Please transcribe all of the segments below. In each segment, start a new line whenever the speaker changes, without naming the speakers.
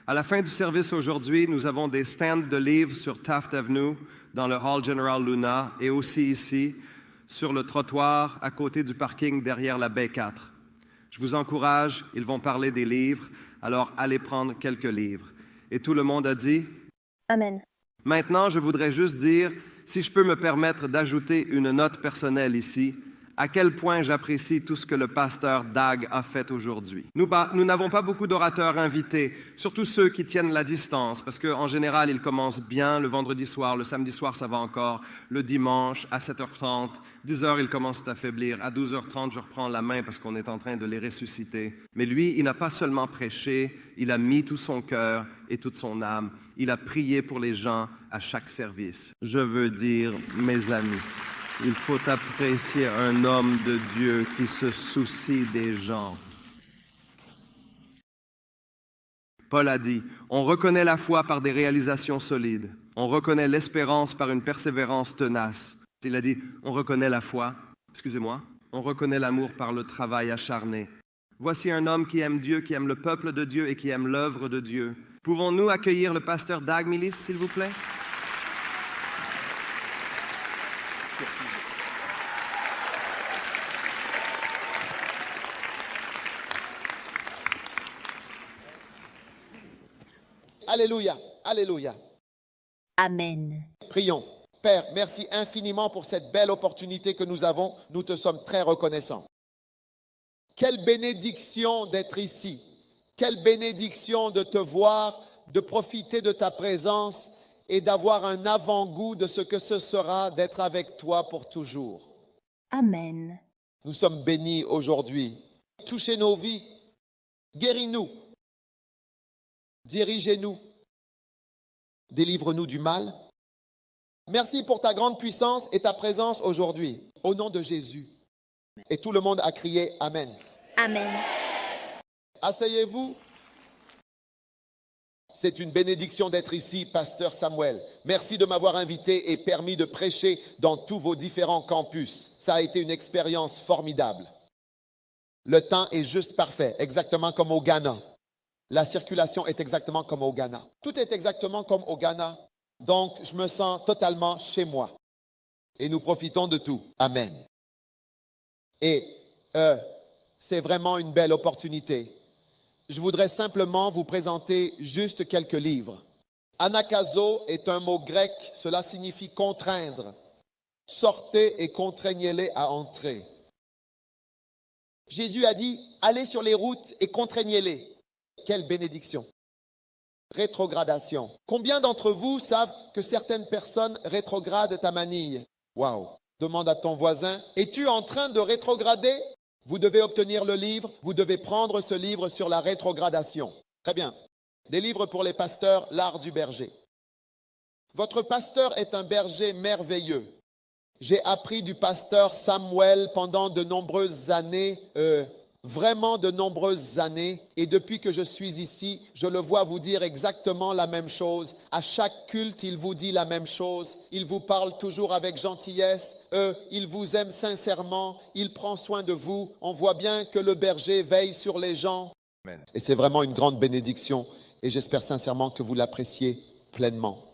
À la fin du service aujourd'hui, nous avons des stands de livres sur Taft Avenue, dans le Hall General Luna, et aussi ici, sur le trottoir à côté du parking derrière la baie 4. Je vous encourage, ils vont parler des livres, alors allez prendre quelques livres. Et tout le monde a dit?
Amen.
Maintenant, je voudrais juste dire, si je peux me permettre d'ajouter une note personnelle ici, à quel point j'apprécie tout ce que le pasteur Dag a fait aujourd'hui. Nous n'avons pas beaucoup d'orateurs invités, surtout ceux qui tiennent la distance, parce qu'en général, ils commencent bien le vendredi soir, le samedi soir, ça va encore, le dimanche à 7h30, 10h, ils commencent à affaiblir, à 12h30, je reprends la main parce qu'on est en train de les ressusciter. Mais lui, il n'a pas seulement prêché, il a mis tout son cœur et toute son âme. Il a prié pour les gens à chaque service. Je veux dire, mes amis, il faut apprécier un homme de Dieu qui se soucie des gens. Paul a dit, on reconnaît la foi par des réalisations solides. On reconnaît l'espérance par une persévérance tenace. Il a dit, on reconnaît la foi, on reconnaît l'amour par le travail acharné. Voici un homme qui aime Dieu, qui aime le peuple de Dieu et qui aime l'œuvre de Dieu. Pouvons-nous accueillir le pasteur Dag Millis, s'il vous plaît?
Alléluia, alléluia.
Amen.
Prions. Père, merci infiniment pour cette belle opportunité que nous avons. Nous te sommes très reconnaissants. Quelle bénédiction d'être ici. Quelle bénédiction de te voir, de profiter de ta présence et d'avoir un avant-goût de ce que ce sera d'être avec toi pour toujours.
Amen.
Nous sommes bénis aujourd'hui. Touchez nos vies. Guéris-nous. Dirigez-nous. Délivre-nous du mal. Merci pour ta grande puissance et ta présence aujourd'hui. Au nom de Jésus. Et tout le monde a crié Amen.
Amen.
Asseyez-vous. C'est une bénédiction d'être ici, pasteur Samuel. Merci de m'avoir invité et permis de prêcher dans tous vos différents campus. Ça a été une expérience formidable. Le temps est juste parfait, exactement comme au Ghana. La circulation est exactement comme au Ghana. Tout est exactement comme au Ghana. Donc, je me sens totalement chez moi. Et nous profitons de tout. Amen. Et c'est vraiment une belle opportunité. Je voudrais simplement vous présenter juste quelques livres. Anakazo est un mot grec. Cela signifie contraindre. Sortez et contraignez-les à entrer. Jésus a dit, allez sur les routes et contraignez-les. Quelle bénédiction. Rétrogradation. Combien d'entre vous savent que certaines personnes rétrogradent ta manille? Waouh. Demande à ton voisin, es-tu en train de rétrograder? Vous devez obtenir le livre, vous devez prendre ce livre sur la rétrogradation. Très bien. Des livres pour les pasteurs, l'art du berger. Votre pasteur est un berger merveilleux. J'ai appris du pasteur Samuel pendant de nombreuses années, vraiment de nombreuses années. Et depuis que je suis ici, je le vois vous dire exactement la même chose. À chaque culte, il vous dit la même chose. Il vous parle toujours avec gentillesse. Il vous aime sincèrement. Il prend soin de vous. On voit bien que le berger veille sur les gens. Amen. Et c'est vraiment une grande bénédiction. Et j'espère sincèrement que vous l'appréciez pleinement.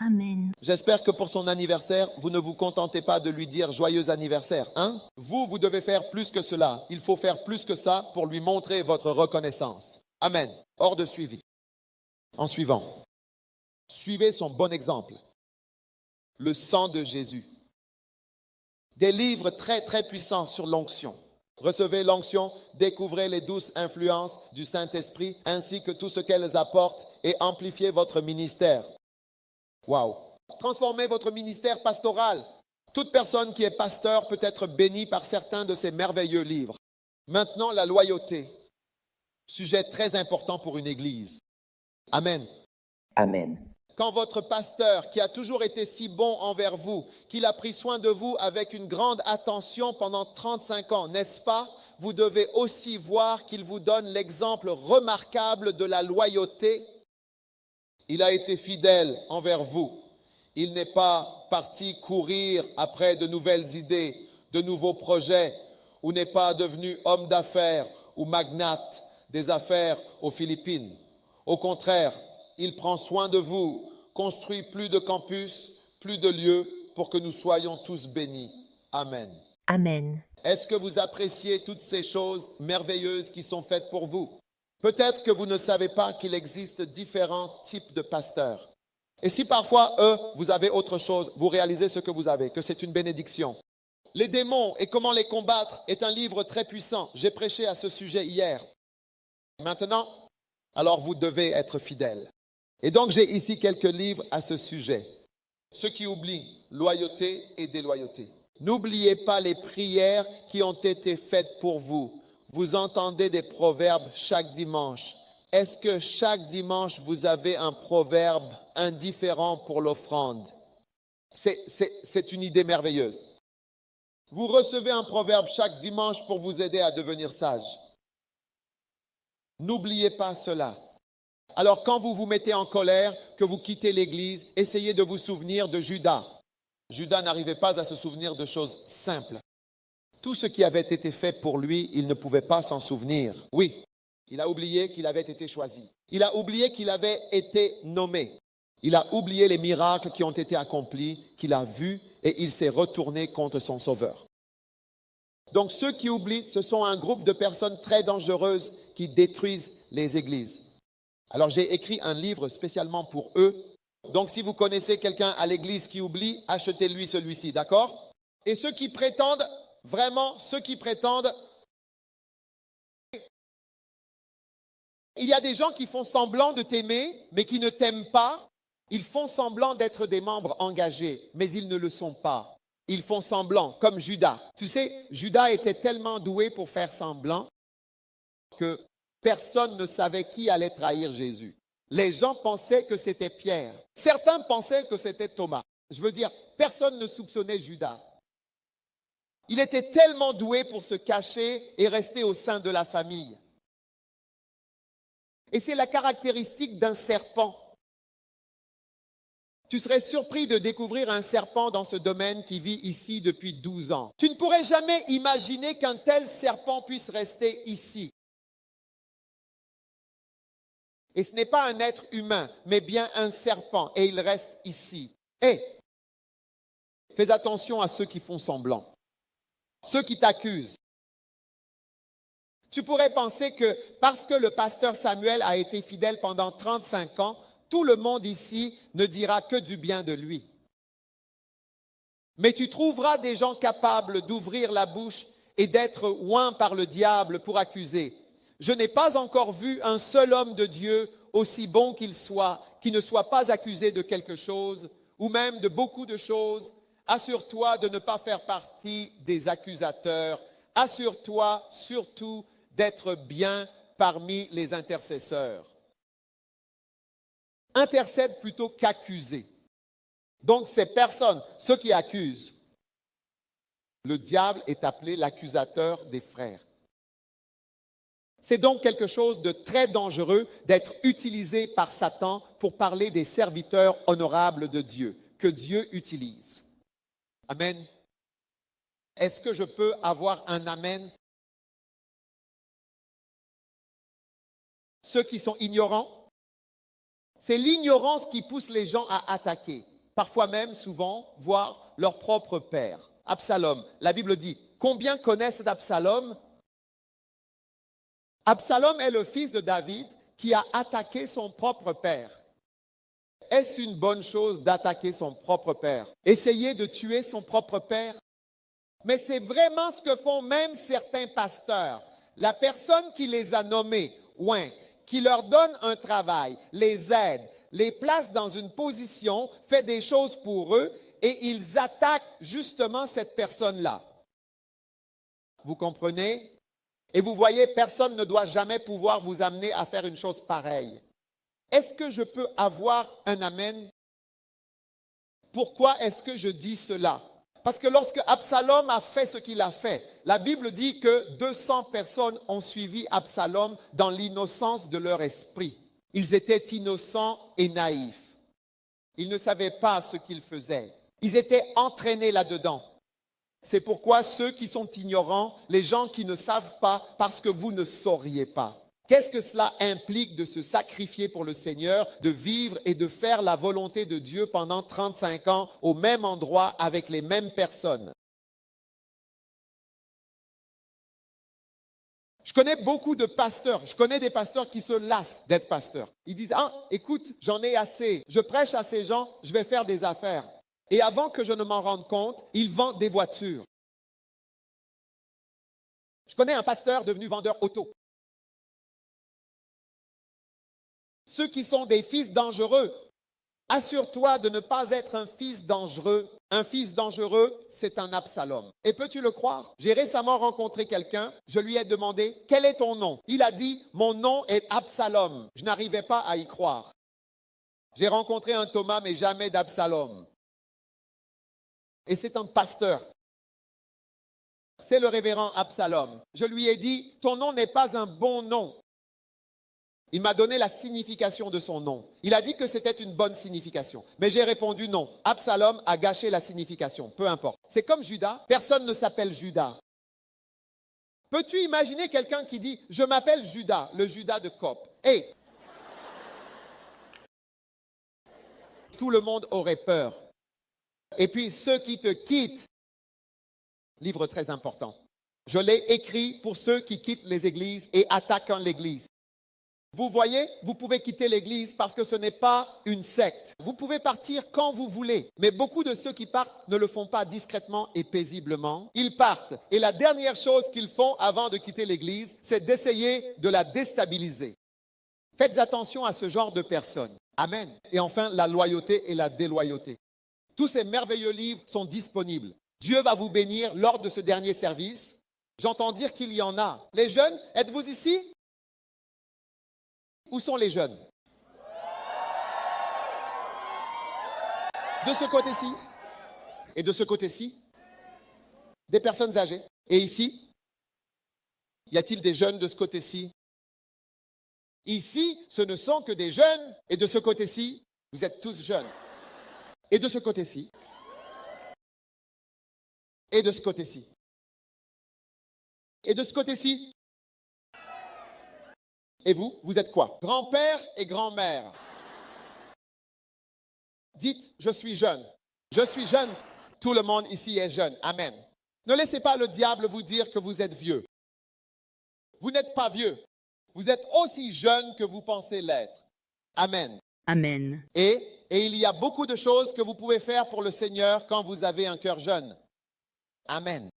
Amen.
J'espère que pour son anniversaire, vous ne vous contentez pas de lui dire joyeux anniversaire. Hein? Vous devez faire plus que cela. Il faut faire plus que ça pour lui montrer votre reconnaissance. Amen. Hors de suivi. En suivant, suivez son bon exemple. Le sang de Jésus. Des livres très très puissants sur l'onction. Recevez l'onction, découvrez les douces influences du Saint-Esprit ainsi que tout ce qu'elles apportent et amplifiez votre ministère. Waouh! Transformez votre ministère pastoral. Toute personne qui est pasteur peut être bénie par certains de ces merveilleux livres. Maintenant, la loyauté. Sujet très important pour une église. Amen.
Amen.
Quand votre pasteur, qui a toujours été si bon envers vous, qu'il a pris soin de vous avec une grande attention pendant 35 ans, n'est-ce pas? Vous devez aussi voir qu'il vous donne l'exemple remarquable de la loyauté. Il a été fidèle envers vous. Il n'est pas parti courir après de nouvelles idées, de nouveaux projets, ou n'est pas devenu homme d'affaires ou magnate des affaires aux Philippines. Au contraire, il prend soin de vous, construit plus de campus, plus de lieux pour que nous soyons tous bénis. Amen.
Amen.
Est-ce que vous appréciez toutes ces choses merveilleuses qui sont faites pour vous? Peut-être que vous ne savez pas qu'il existe différents types de pasteurs. Et si parfois, vous avez autre chose, vous réalisez ce que vous avez, que c'est une bénédiction. Les démons et comment les combattre est un livre très puissant. J'ai prêché à ce sujet hier. Maintenant, alors vous devez être fidèles. Et donc, j'ai ici quelques livres à ce sujet. Ceux qui oublient, loyauté et déloyauté. N'oubliez pas les prières qui ont été faites pour vous. Vous entendez des proverbes chaque dimanche. Est-ce que chaque dimanche, vous avez un proverbe indifférent pour l'offrande? C'est une idée merveilleuse. Vous recevez un proverbe chaque dimanche pour vous aider à devenir sage. N'oubliez pas cela. Alors, quand vous vous mettez en colère, que vous quittez l'Église, essayez de vous souvenir de Judas. Judas n'arrivait pas à se souvenir de choses simples. Tout ce qui avait été fait pour lui, il ne pouvait pas s'en souvenir. Oui, il a oublié qu'il avait été choisi. Il a oublié qu'il avait été nommé. Il a oublié les miracles qui ont été accomplis, qu'il a vus, et il s'est retourné contre son Sauveur. Donc ceux qui oublient, ce sont un groupe de personnes très dangereuses qui détruisent les églises. Alors j'ai écrit un livre spécialement pour eux. Donc si vous connaissez quelqu'un à l'église qui oublie, achetez-lui celui-ci, d'accord? Et ceux qui prétendent, vraiment, il y a des gens qui font semblant de t'aimer, mais qui ne t'aiment pas. Ils font semblant d'être des membres engagés, mais ils ne le sont pas. Ils font semblant, comme Judas. Tu sais, Judas était tellement doué pour faire semblant que personne ne savait qui allait trahir Jésus. Les gens pensaient que c'était Pierre. Certains pensaient que c'était Thomas. Je veux dire, personne ne soupçonnait Judas. Il était tellement doué pour se cacher et rester au sein de la famille. Et c'est la caractéristique d'un serpent. Tu serais surpris de découvrir un serpent dans ce domaine qui vit ici depuis 12 ans. Tu ne pourrais jamais imaginer qu'un tel serpent puisse rester ici. Et ce n'est pas un être humain, mais bien un serpent, et il reste ici. Et fais attention à ceux qui font semblant, ceux qui t'accusent. Tu pourrais penser que parce que le pasteur Samuel a été fidèle pendant 35 ans, tout le monde ici ne dira que du bien de lui. Mais tu trouveras des gens capables d'ouvrir la bouche et d'être oints par le diable pour accuser. Je n'ai pas encore vu un seul homme de Dieu, aussi bon qu'il soit, qui ne soit pas accusé de quelque chose, ou même de beaucoup de choses. Assure-toi de ne pas faire partie des accusateurs. Assure-toi surtout d'être bien parmi les intercesseurs. Intercède plutôt qu'accuser. Donc ces personnes, ceux qui accusent, le diable est appelé l'accusateur des frères. C'est donc quelque chose de très dangereux d'être utilisé par Satan pour parler des serviteurs honorables de Dieu, que Dieu utilise. Amen. Est-ce que je peux avoir un amen? Ceux qui sont ignorants, c'est l'ignorance qui pousse les gens à attaquer, parfois même, souvent, voire leur propre père. Absalom, la Bible dit, combien connaissent Absalom? Absalom est le fils de David qui a attaqué son propre père. Est-ce une bonne chose d'attaquer son propre père? Essayer de tuer son propre père? Mais c'est vraiment ce que font même certains pasteurs. La personne qui les a nommés, qui leur donne un travail, les aide, les place dans une position, fait des choses pour eux et ils attaquent justement cette personne-là. Vous comprenez? Et vous voyez, personne ne doit jamais pouvoir vous amener à faire une chose pareille. Est-ce que je peux avoir un amen? Pourquoi est-ce que je dis cela? Parce que lorsque Absalom a fait ce qu'il a fait, la Bible dit que 200 personnes ont suivi Absalom dans l'innocence de leur esprit. Ils étaient innocents et naïfs. Ils ne savaient pas ce qu'ils faisaient. Ils étaient entraînés là-dedans. C'est pourquoi ceux qui sont ignorants, les gens qui ne savent pas, parce que vous ne sauriez pas. Qu'est-ce que cela implique de se sacrifier pour le Seigneur, de vivre et de faire la volonté de Dieu pendant 35 ans au même endroit avec les mêmes personnes? Je connais beaucoup de pasteurs, je connais des pasteurs qui se lassent d'être pasteurs. Ils disent, ah, écoute, j'en ai assez, je prêche à ces gens, je vais faire des affaires. Et avant que je ne m'en rende compte, ils vendent des voitures. Je connais un pasteur devenu vendeur auto. Ceux qui sont des fils dangereux, assure-toi de ne pas être un fils dangereux. Un fils dangereux, c'est un Absalom. Et peux-tu le croire? J'ai récemment rencontré quelqu'un, je lui ai demandé, quel est ton nom? Il a dit, mon nom est Absalom. Je n'arrivais pas à y croire. J'ai rencontré un Thomas, mais jamais d'Absalom. Et c'est un pasteur. C'est le révérend Absalom. Je lui ai dit, ton nom n'est pas un bon nom. Il m'a donné la signification de son nom. Il a dit que c'était une bonne signification. Mais j'ai répondu non. Absalom a gâché la signification. Peu importe. C'est comme Judas. Personne ne s'appelle Judas. Peux-tu imaginer quelqu'un qui dit, je m'appelle Judas, le Judas de Cop. Hey! Tout le monde aurait peur. Et puis ceux qui te quittent, livre très important. Je l'ai écrit pour ceux qui quittent les églises et attaquent l'église. Vous voyez, vous pouvez quitter l'église parce que ce n'est pas une secte. Vous pouvez partir quand vous voulez. Mais beaucoup de ceux qui partent ne le font pas discrètement et paisiblement. Ils partent. Et la dernière chose qu'ils font avant de quitter l'église, c'est d'essayer de la déstabiliser. Faites attention à ce genre de personnes. Amen. Et enfin, la loyauté et la déloyauté. Tous ces merveilleux livres sont disponibles. Dieu va vous bénir lors de ce dernier service. J'entends dire qu'il y en a. Les jeunes, êtes-vous ici? Où sont les jeunes? De ce côté-ci et de ce côté-ci, des personnes âgées. Et ici, y a-t-il des jeunes de ce côté-ci? Ici, ce ne sont que des jeunes. Et de ce côté-ci, vous êtes tous jeunes. Et de ce côté-ci. Et de ce côté-ci. Et de ce côté-ci. Et vous, vous êtes quoi? Grand-père et grand-mère. Dites, je suis jeune. Je suis jeune. Tout le monde ici est jeune. Amen. Ne laissez pas le diable vous dire que vous êtes vieux. Vous n'êtes pas vieux. Vous êtes aussi jeune que vous pensez l'être. Amen.
Amen.
Et il y a beaucoup de choses que vous pouvez faire pour le Seigneur quand vous avez un cœur jeune. Amen.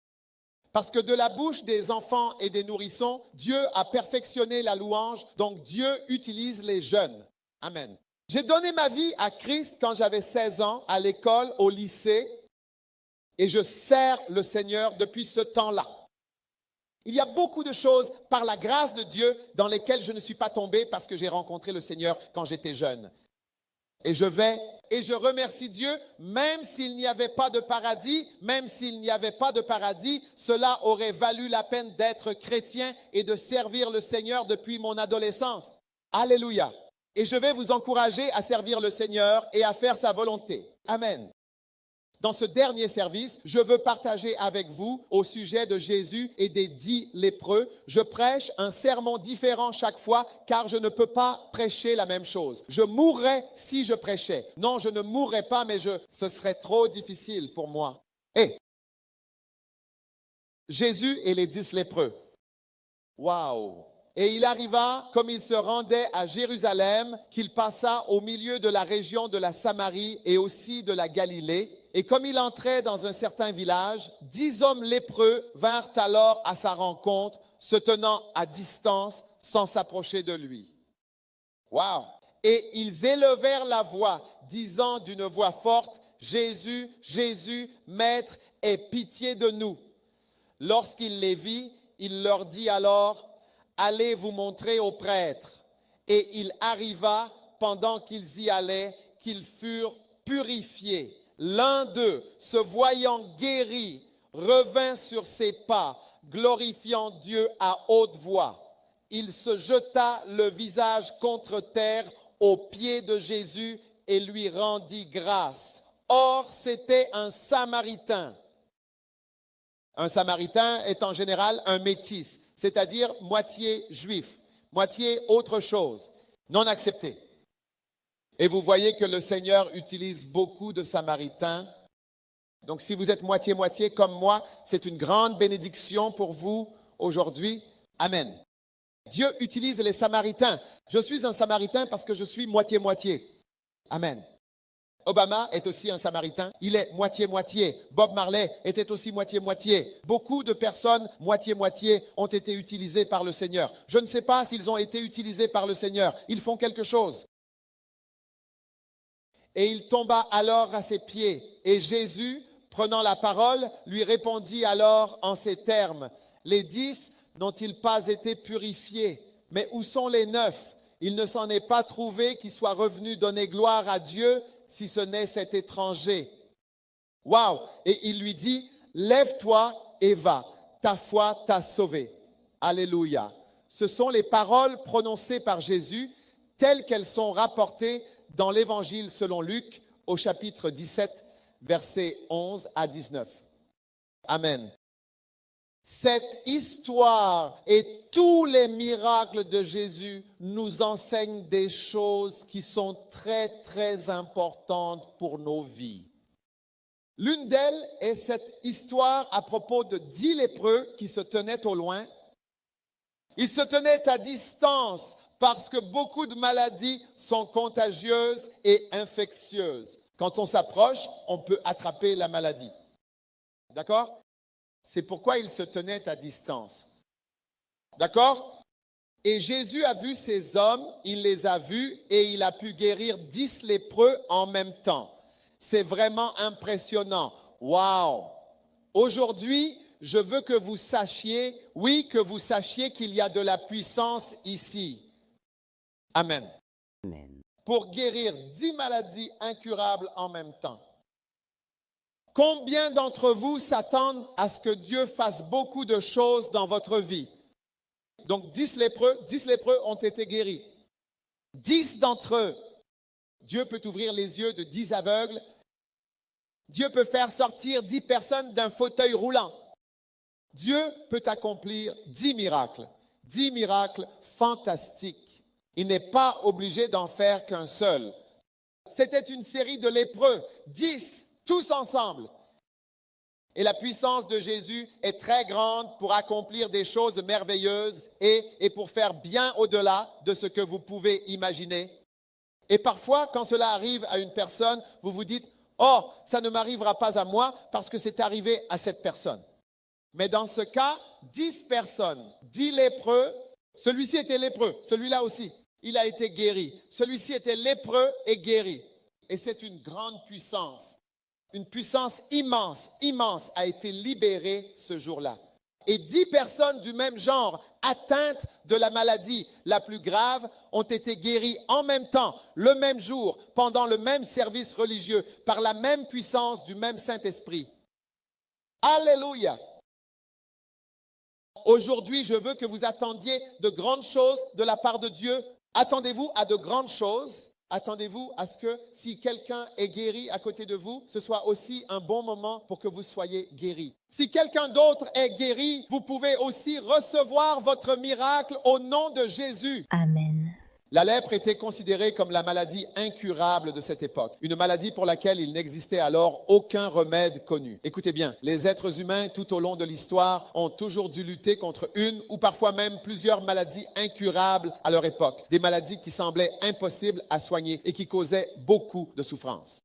Parce que de la bouche des enfants et des nourrissons, Dieu a perfectionné la louange, donc Dieu utilise les jeunes. Amen. J'ai donné ma vie à Christ quand j'avais 16 ans, à l'école, au lycée, et je sers le Seigneur depuis ce temps-là. Il y a beaucoup de choses, par la grâce de Dieu, dans lesquelles je ne suis pas tombé parce que j'ai rencontré le Seigneur quand j'étais jeune. Et je remercie Dieu, même s'il n'y avait pas de paradis, cela aurait valu la peine d'être chrétien et de servir le Seigneur depuis mon adolescence. Alléluia. Et je vais vous encourager à servir le Seigneur et à faire sa volonté. Amen. Dans ce dernier service, je veux partager avec vous au sujet de Jésus et des 10 lépreux. Je prêche un sermon différent chaque fois car je ne peux pas prêcher la même chose. Je mourrais si je prêchais. Non, je ne mourrais pas, mais ce serait trop difficile pour moi. Et Jésus et les 10 lépreux. Waouh! Et il arriva, comme il se rendait à Jérusalem, qu'il passa au milieu de la région de la Samarie et aussi de la Galilée. Et comme il entrait dans un certain village, 10 hommes lépreux vinrent alors à sa rencontre, se tenant à distance sans s'approcher de lui. Waouh! Et ils élevèrent la voix, disant d'une voix forte, « Jésus, Jésus, Maître, aie pitié de nous. » Lorsqu'il les vit, il leur dit alors, « Allez vous montrer aux prêtres. » Et il arriva, pendant qu'ils y allaient, qu'ils furent purifiés. L'un d'eux, se voyant guéri, revint sur ses pas, glorifiant Dieu à haute voix. Il se jeta le visage contre terre aux pieds de Jésus et lui rendit grâce. Or, c'était un Samaritain. Un Samaritain est en général un métis, c'est-à-dire moitié juif, moitié autre chose, non accepté. Et vous voyez que le Seigneur utilise beaucoup de Samaritains. Donc si vous êtes moitié-moitié comme moi, c'est une grande bénédiction pour vous aujourd'hui. Amen. Dieu utilise les Samaritains. Je suis un Samaritain parce que je suis moitié-moitié. Amen. Obama est aussi un Samaritain. Il est moitié-moitié. Bob Marley était aussi moitié-moitié. Beaucoup de personnes moitié-moitié ont été utilisées par le Seigneur. Je ne sais pas s'ils ont été utilisés par le Seigneur. Ils font quelque chose. Et il tomba alors à ses pieds. Et Jésus, prenant la parole, lui répondit alors en ces termes. Les 10 n'ont-ils pas été purifiés? Mais où sont les 9? Il ne s'en est pas trouvé qui soit revenu donner gloire à Dieu, si ce n'est cet étranger. Waouh! Et il lui dit, lève-toi et va, ta foi t'a sauvé. Alléluia. Ce sont les paroles prononcées par Jésus, telles qu'elles sont rapportées dans l'Évangile selon Luc, au chapitre 17, versets 11 à 19. Amen. Cette histoire et tous les miracles de Jésus nous enseignent des choses qui sont très, très importantes pour nos vies. L'une d'elles est cette histoire à propos de 10 lépreux qui se tenaient au loin. Ils se tenaient à distance parce que beaucoup de maladies sont contagieuses et infectieuses. Quand on s'approche, on peut attraper la maladie. D'accord? C'est pourquoi ils se tenaient à distance. D'accord? Et Jésus a vu ces hommes, il les a vus et il a pu guérir 10 lépreux en même temps. C'est vraiment impressionnant. Waouh! Aujourd'hui, je veux que vous sachiez, oui, que vous sachiez qu'il y a de la puissance ici. Amen.
Amen.
Pour guérir 10 maladies incurables en même temps. Combien d'entre vous s'attendent à ce que Dieu fasse beaucoup de choses dans votre vie? Donc 10 lépreux ont été guéris. 10 d'entre eux, Dieu peut ouvrir les yeux de 10 aveugles. Dieu peut faire sortir 10 personnes d'un fauteuil roulant. Dieu peut accomplir 10 miracles fantastiques. Il n'est pas obligé d'en faire qu'un seul. C'était une série de lépreux, 10, tous ensemble. Et la puissance de Jésus est très grande pour accomplir des choses merveilleuses et pour faire bien au-delà de ce que vous pouvez imaginer. Et parfois, quand cela arrive à une personne, vous vous dites, « Oh, ça ne m'arrivera pas à moi parce que c'est arrivé à cette personne. » Mais dans ce cas, 10 personnes, 10 lépreux, celui-ci était lépreux, celui-là aussi, il a été guéri. Celui-ci était lépreux et guéri. Et c'est une grande puissance. Une puissance immense, immense a été libérée ce jour-là. Et 10 personnes du même genre, atteintes de la maladie la plus grave, ont été guéries en même temps, le même jour, pendant le même service religieux, par la même puissance du même Saint-Esprit. Alléluia! Aujourd'hui, je veux que vous attendiez de grandes choses de la part de Dieu. Attendez-vous à de grandes choses. Attendez-vous à ce que si quelqu'un est guéri à côté de vous, ce soit aussi un bon moment pour que vous soyez guéri. Si quelqu'un d'autre est guéri, vous pouvez aussi recevoir votre miracle au nom de Jésus.
Amen.
La lèpre était considérée comme la maladie incurable de cette époque, une maladie pour laquelle il n'existait alors aucun remède connu. Écoutez bien, les êtres humains tout au long de l'histoire ont toujours dû lutter contre une ou parfois même plusieurs maladies incurables à leur époque, des maladies qui semblaient impossibles à soigner et qui causaient beaucoup de souffrance.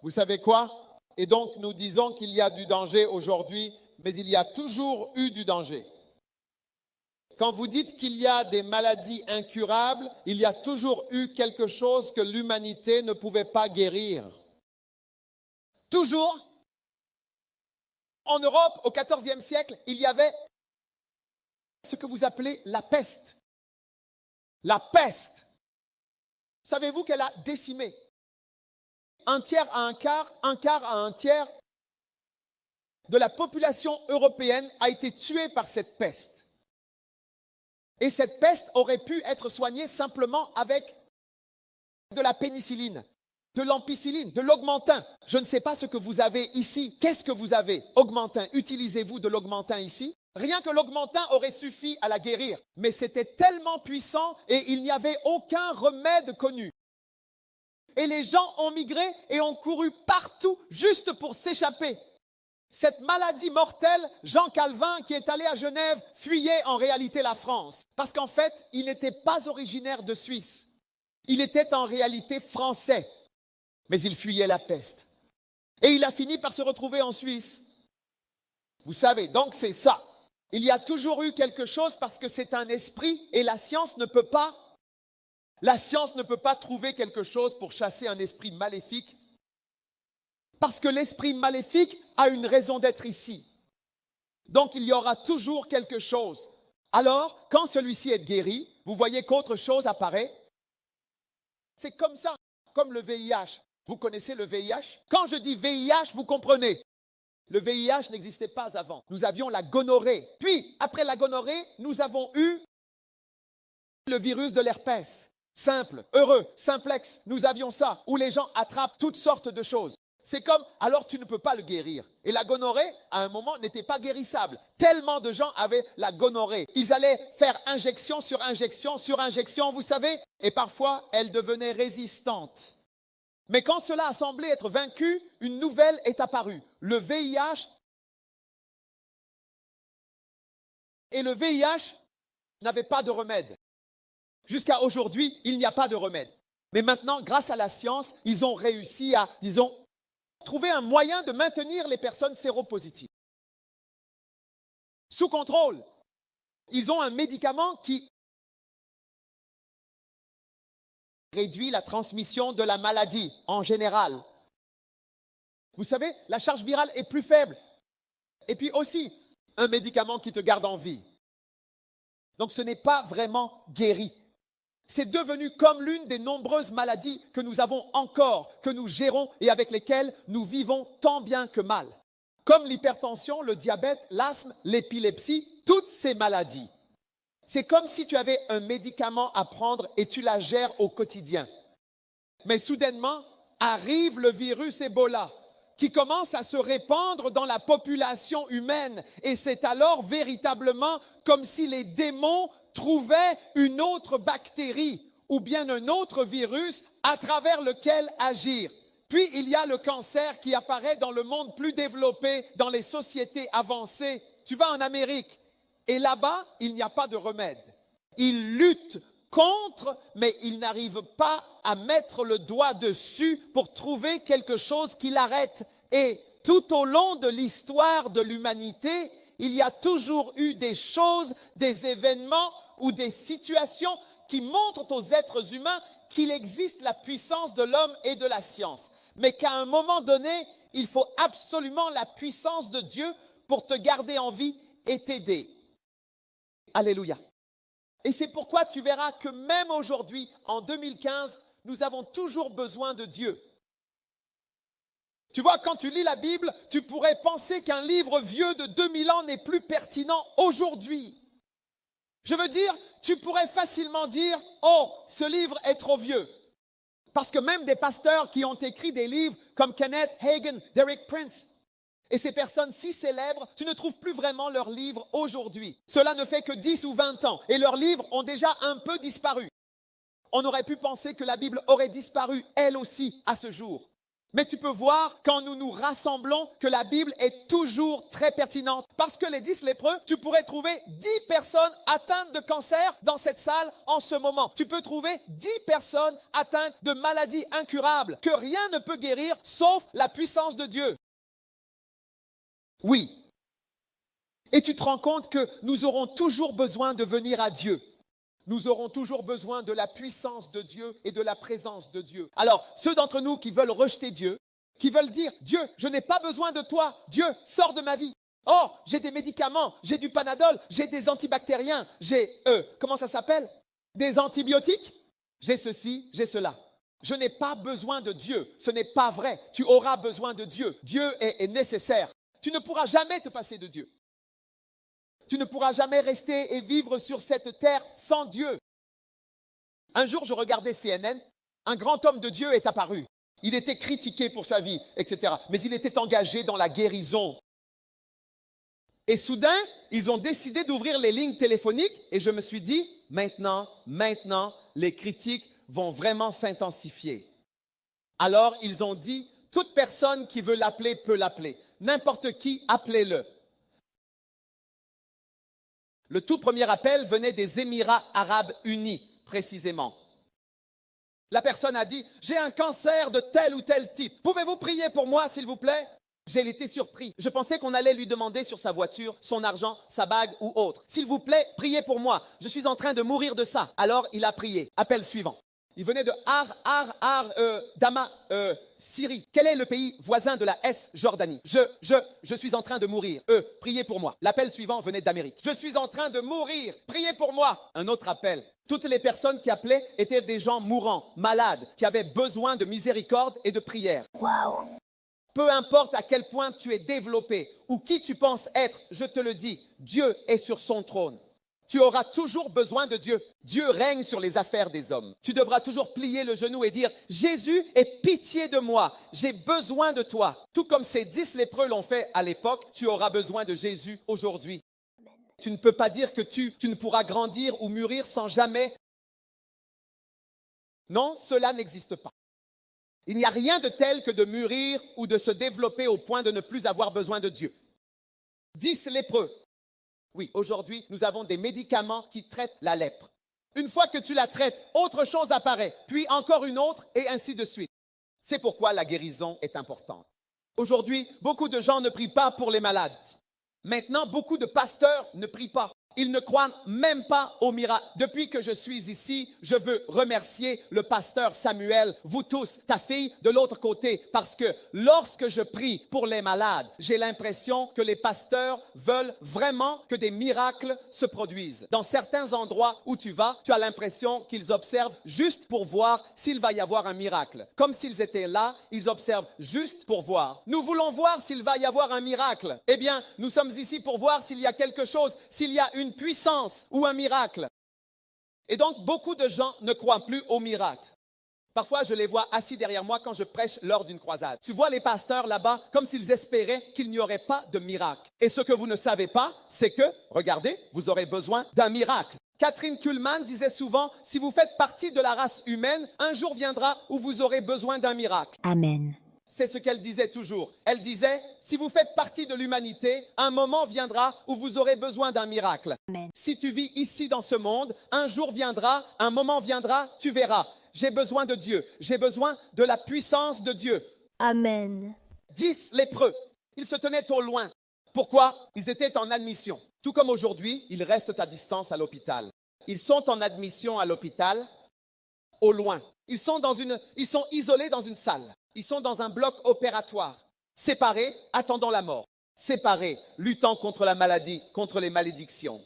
Vous savez quoi? Et donc nous disons qu'il y a du danger aujourd'hui, mais il y a toujours eu du danger. Quand vous dites qu'il y a des maladies incurables, il y a toujours eu quelque chose que l'humanité ne pouvait pas guérir. Toujours. En Europe, au XIVe siècle, il y avait ce que vous appelez la peste. La peste. Savez-vous qu'elle a décimé un tiers à un quart à un tiers de la population européenne a été tuée par cette peste. Et cette peste aurait pu être soignée simplement avec de la pénicilline, de l'ampicilline, de l'augmentin. Je ne sais pas ce que vous avez ici. Qu'est-ce que vous avez? Augmentin. Utilisez-vous de l'augmentin ici? Rien que l'augmentin aurait suffi à la guérir. Mais c'était tellement puissant et il n'y avait aucun remède connu. Et les gens ont migré et ont couru partout juste pour s'échapper. Cette maladie mortelle, Jean Calvin, qui est allé à Genève, fuyait en réalité la France. Parce qu'en fait, il n'était pas originaire de Suisse. Il était en réalité français. Mais il fuyait la peste. Et il a fini par se retrouver en Suisse. Vous savez, donc c'est ça. Il y a toujours eu quelque chose parce que c'est un esprit et la science ne peut pas trouver quelque chose pour chasser un esprit maléfique. Parce que l'esprit maléfique a une raison d'être ici. Donc il y aura toujours quelque chose. Alors, quand celui-ci est guéri, vous voyez qu'autre chose apparaît. C'est comme ça, comme le VIH. Vous connaissez le VIH? Quand je dis VIH, vous comprenez. Le VIH n'existait pas avant. Nous avions la gonorrhée. Puis, après la gonorrhée, nous avons eu le virus de l'herpès. Simple, heureux, simplex. Nous avions ça, où les gens attrapent toutes sortes de choses. C'est comme, alors tu ne peux pas le guérir. Et la gonorrhée, à un moment, n'était pas guérissable. Tellement de gens avaient la gonorrhée. Ils allaient faire injection sur injection sur injection, vous savez, et parfois, elle devenait résistante. Mais quand cela a semblé être vaincu, une nouvelle est apparue. Le VIH. Et le VIH n'avait pas de remède. Jusqu'à aujourd'hui, il n'y a pas de remède. Mais maintenant, grâce à la science, ils ont réussi à, disons, trouver un moyen de maintenir les personnes séropositives. Sous contrôle. Ils ont un médicament qui réduit la transmission de la maladie en général. Vous savez, la charge virale est plus faible. Et puis aussi, un médicament qui te garde en vie. Donc ce n'est pas vraiment guéri. C'est devenu comme l'une des nombreuses maladies que nous avons encore, que nous gérons et avec lesquelles nous vivons tant bien que mal. Comme l'hypertension, le diabète, l'asthme, l'épilepsie, toutes ces maladies. C'est comme si tu avais un médicament à prendre et tu la gères au quotidien. Mais soudainement, arrive le virus Ebola qui commence à se répandre dans la population humaine. Et c'est alors véritablement comme si les démons trouvaient une autre bactérie ou bien un autre virus à travers lequel agir. Puis il y a le cancer qui apparaît dans le monde plus développé, dans les sociétés avancées. Tu vas en Amérique. Et là-bas, il n'y a pas de remède. Ils luttent contre, mais ils n'arrivent pas à mettre le doigt dessus pour trouver quelque chose qui l'arrête. Et tout au long de l'histoire de l'humanité, il y a toujours eu des choses, des événements ou des situations qui montrent aux êtres humains qu'il existe la puissance de l'homme et de la science. Mais qu'à un moment donné, il faut absolument la puissance de Dieu pour te garder en vie et t'aider. Alléluia. Et c'est pourquoi tu verras que même aujourd'hui, en 2015, nous avons toujours besoin de Dieu. Tu vois, quand tu lis la Bible, tu pourrais penser qu'un livre vieux de 2000 ans n'est plus pertinent aujourd'hui. Je veux dire, tu pourrais facilement dire, oh, ce livre est trop vieux. Parce que même des pasteurs qui ont écrit des livres comme Kenneth Hagin, Derek Prince, et ces personnes si célèbres, tu ne trouves plus vraiment leurs livres aujourd'hui. Cela ne fait que 10 ou 20 ans et leurs livres ont déjà un peu disparu. On aurait pu penser que la Bible aurait disparu, elle aussi, à ce jour. Mais tu peux voir, quand nous nous rassemblons, que la Bible est toujours très pertinente. Parce que les 10 lépreux, tu pourrais trouver 10 personnes atteintes de cancer dans cette salle en ce moment. Tu peux trouver 10 personnes atteintes de maladies incurables que rien ne peut guérir sauf la puissance de Dieu. Oui. Et tu te rends compte que nous aurons toujours besoin de venir à Dieu. Nous aurons toujours besoin de la puissance de Dieu et de la présence de Dieu. Alors, ceux d'entre nous qui veulent rejeter Dieu, qui veulent dire, Dieu, je n'ai pas besoin de toi. Dieu, sors de ma vie. Oh, j'ai des médicaments, j'ai du Panadol, j'ai des antibactériens, j'ai, comment ça s'appelle? Des antibiotiques. J'ai ceci, j'ai cela. Je n'ai pas besoin de Dieu. Ce n'est pas vrai. Tu auras besoin de Dieu. Dieu est nécessaire. Tu ne pourras jamais te passer de Dieu. Tu ne pourras jamais rester et vivre sur cette terre sans Dieu. Un jour, je regardais CNN, un grand homme de Dieu est apparu. Il était critiqué pour sa vie, etc. Mais il était engagé dans la guérison. Et soudain, ils ont décidé d'ouvrir les lignes téléphoniques et je me suis dit, maintenant, les critiques vont vraiment s'intensifier. Alors, ils ont dit, toute personne qui veut l'appeler peut l'appeler. N'importe qui, appelez-le. Le tout premier appel venait des Émirats arabes unis, précisément. La personne a dit, j'ai un cancer de tel ou tel type. Pouvez-vous prier pour moi, s'il vous plaît? J'ai été surpris. Je pensais qu'on allait lui demander sur sa voiture, son argent, sa bague ou autre. S'il vous plaît, priez pour moi. Je suis en train de mourir de ça. Alors, il a prié. Appel suivant. Il venait de Dama, Syrie. Quel est le pays voisin de la Jordanie? Je suis en train de mourir. Priez pour moi. L'appel suivant venait d'Amérique. Je suis en train de mourir. Priez pour moi. Un autre appel. Toutes les personnes qui appelaient étaient des gens mourants, malades, qui avaient besoin de miséricorde et de prière.
Wow.
Peu importe à quel point tu es développé ou qui tu penses être, je te le dis, Dieu est sur son trône. Tu auras toujours besoin de Dieu. Dieu règne sur les affaires des hommes. Tu devras toujours plier le genou et dire, Jésus, aie pitié de moi, j'ai besoin de toi. Tout comme ces 10 lépreux l'ont fait à l'époque, tu auras besoin de Jésus aujourd'hui. Tu ne peux pas dire que tu ne pourras grandir ou mûrir sans jamais. Non, cela n'existe pas. Il n'y a rien de tel que de mûrir ou de se développer au point de ne plus avoir besoin de Dieu. 10 lépreux. Oui, aujourd'hui, nous avons des médicaments qui traitent la lèpre. Une fois que tu la traites, autre chose apparaît, puis encore une autre, et ainsi de suite. C'est pourquoi la guérison est importante. Aujourd'hui, beaucoup de gens ne prient pas pour les malades. Maintenant, beaucoup de pasteurs ne prient pas. Ils ne croient même pas au miracle. Depuis que je suis ici, je veux remercier le pasteur Samuel, vous tous, ta fille de l'autre côté, parce que lorsque je prie pour les malades, j'ai l'impression que les pasteurs veulent vraiment que des miracles se produisent. Dans certains endroits où tu vas, tu as l'impression qu'ils observent juste pour voir s'il va y avoir un miracle. Comme s'ils étaient là, ils observent juste pour voir. Nous voulons voir s'il va y avoir un miracle. Eh bien, nous sommes ici pour voir s'il y a quelque chose, s'il y a une puissance ou un miracle. Et donc, beaucoup de gens ne croient plus au miracle. Parfois, je les vois assis derrière moi quand je prêche lors d'une croisade. Tu vois les pasteurs là-bas comme s'ils espéraient qu'il n'y aurait pas de miracle. Et ce que vous ne savez pas, c'est que, regardez, vous aurez besoin d'un miracle. Catherine Kuhlman disait souvent, si vous faites partie de la race humaine, un jour viendra où vous aurez besoin d'un miracle.
Amen.
C'est ce qu'elle disait toujours. Elle disait, si vous faites partie de l'humanité, un moment viendra où vous aurez besoin d'un miracle.
Amen.
Si tu vis ici dans ce monde, un jour viendra, un moment viendra, tu verras. J'ai besoin de Dieu. J'ai besoin de la puissance de Dieu.
Amen.
10 lépreux. Ils se tenaient au loin. Pourquoi? Ils étaient en admission. Tout comme aujourd'hui, ils restent à distance à l'hôpital. Ils sont en admission à l'hôpital, au loin. Ils sont isolés dans une salle. Ils sont dans un bloc opératoire, séparés, attendant la mort, séparés, luttant contre la maladie, contre les malédictions.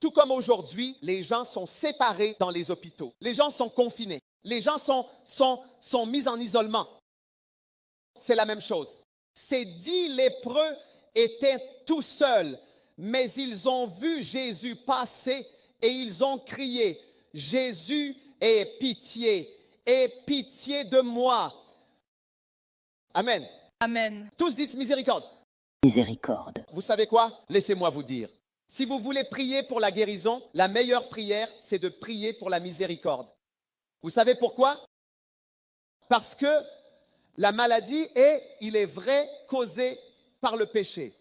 Tout comme aujourd'hui, les gens sont séparés dans les hôpitaux. Les gens sont confinés. Les gens sont mis en isolement. C'est la même chose. Ces 10 lépreux étaient tout seuls, mais ils ont vu Jésus passer et ils ont crié, « Jésus, aie pitié de moi. » Amen.
Amen.
Tous dites miséricorde.
Miséricorde.
Vous savez quoi? Laissez-moi vous dire. Si vous voulez prier pour la guérison, la meilleure prière, c'est de prier pour la miséricorde. Vous savez pourquoi? Parce que la maladie est, il est vrai, causée par le péché.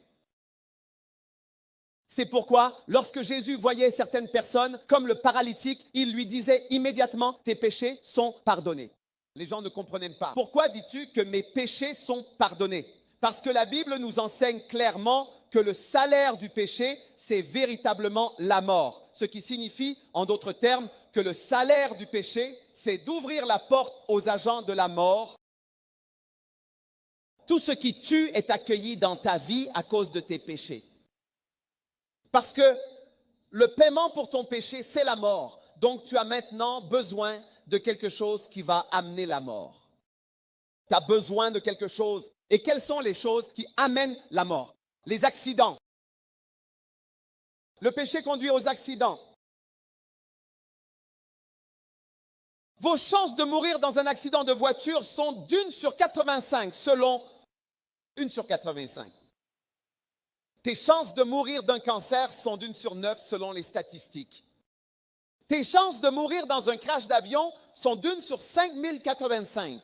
C'est pourquoi, lorsque Jésus voyait certaines personnes, comme le paralytique, il lui disait immédiatement, tes péchés sont pardonnés. Les gens ne comprenaient pas. Pourquoi dis-tu que mes péchés sont pardonnés? Parce que la Bible nous enseigne clairement que le salaire du péché, c'est véritablement la mort. Ce qui signifie, en d'autres termes, que le salaire du péché, c'est d'ouvrir la porte aux agents de la mort. Tout ce qui tue est accueilli dans ta vie à cause de tes péchés. Parce que le paiement pour ton péché, c'est la mort. Donc, tu as maintenant besoin de quelque chose qui va amener la mort. Tu as besoin de quelque chose. Et quelles sont les choses qui amènent la mort? Les accidents. Le péché conduit aux accidents. Vos chances de mourir dans un accident de voiture sont d'1 sur 85, selon 1 sur 85. Tes chances de mourir d'un cancer sont d'1 sur 9 selon les statistiques. Tes chances de mourir dans un crash d'avion sont d'1 sur 5085.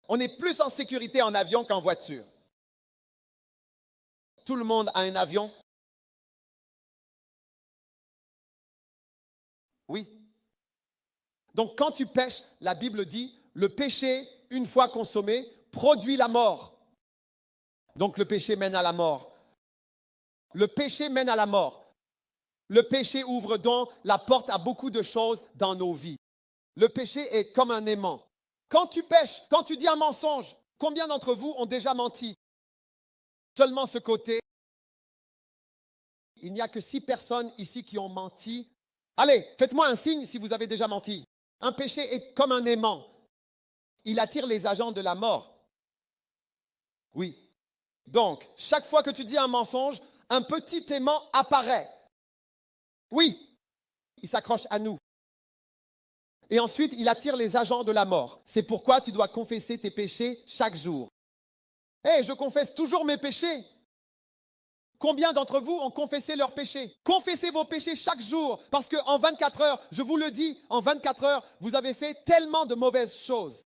On est plus en sécurité en avion qu'en voiture. Tout le monde a un avion? Oui. Donc quand tu pèches, la Bible dit, le péché, une fois consommé, produit la mort. Donc le péché mène à la mort. Le péché mène à la mort. Le péché ouvre donc la porte à beaucoup de choses dans nos vies. Le péché est comme un aimant. Quand tu pèches, quand tu dis un mensonge, combien d'entre vous ont déjà menti? Seulement ce côté. Il n'y a que 6 personnes ici qui ont menti. Allez, faites-moi un signe si vous avez déjà menti. Un péché est comme un aimant. Il attire les agents de la mort. Oui. Donc, chaque fois que tu dis un mensonge, un petit aimant apparaît. Oui, il s'accroche à nous. Et ensuite, il attire les agents de la mort. C'est pourquoi tu dois confesser tes péchés chaque jour. Hé, je confesse toujours mes péchés. Combien d'entre vous ont confessé leurs péchés? Confessez vos péchés chaque jour, parce qu'en 24 heures, je vous le dis, en 24 heures, vous avez fait tellement de mauvaises choses.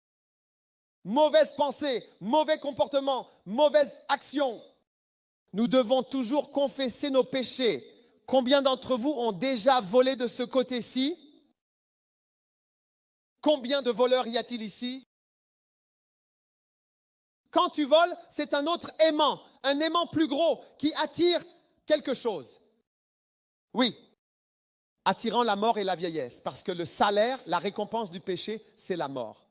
Mauvaises pensées, mauvais comportements, mauvaises actions. Nous devons toujours confesser nos péchés. Combien d'entre vous ont déjà volé de ce côté-ci? Combien de voleurs y a-t-il ici? Quand tu voles, c'est un autre aimant, un aimant plus gros qui attire quelque chose. Oui, attirant la mort et la vieillesse, parce que le salaire, la récompense du péché, c'est la mort.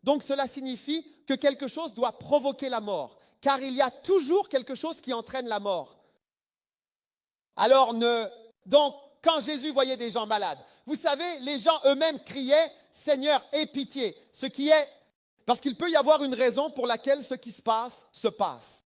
Donc cela signifie que quelque chose doit provoquer la mort, car il y a toujours quelque chose qui entraîne la mort. Alors, donc, quand Jésus voyait des gens malades, vous savez, les gens eux-mêmes criaient « Seigneur, aie pitié », ce qui est parce qu'il peut y avoir une raison pour laquelle ce qui se passe.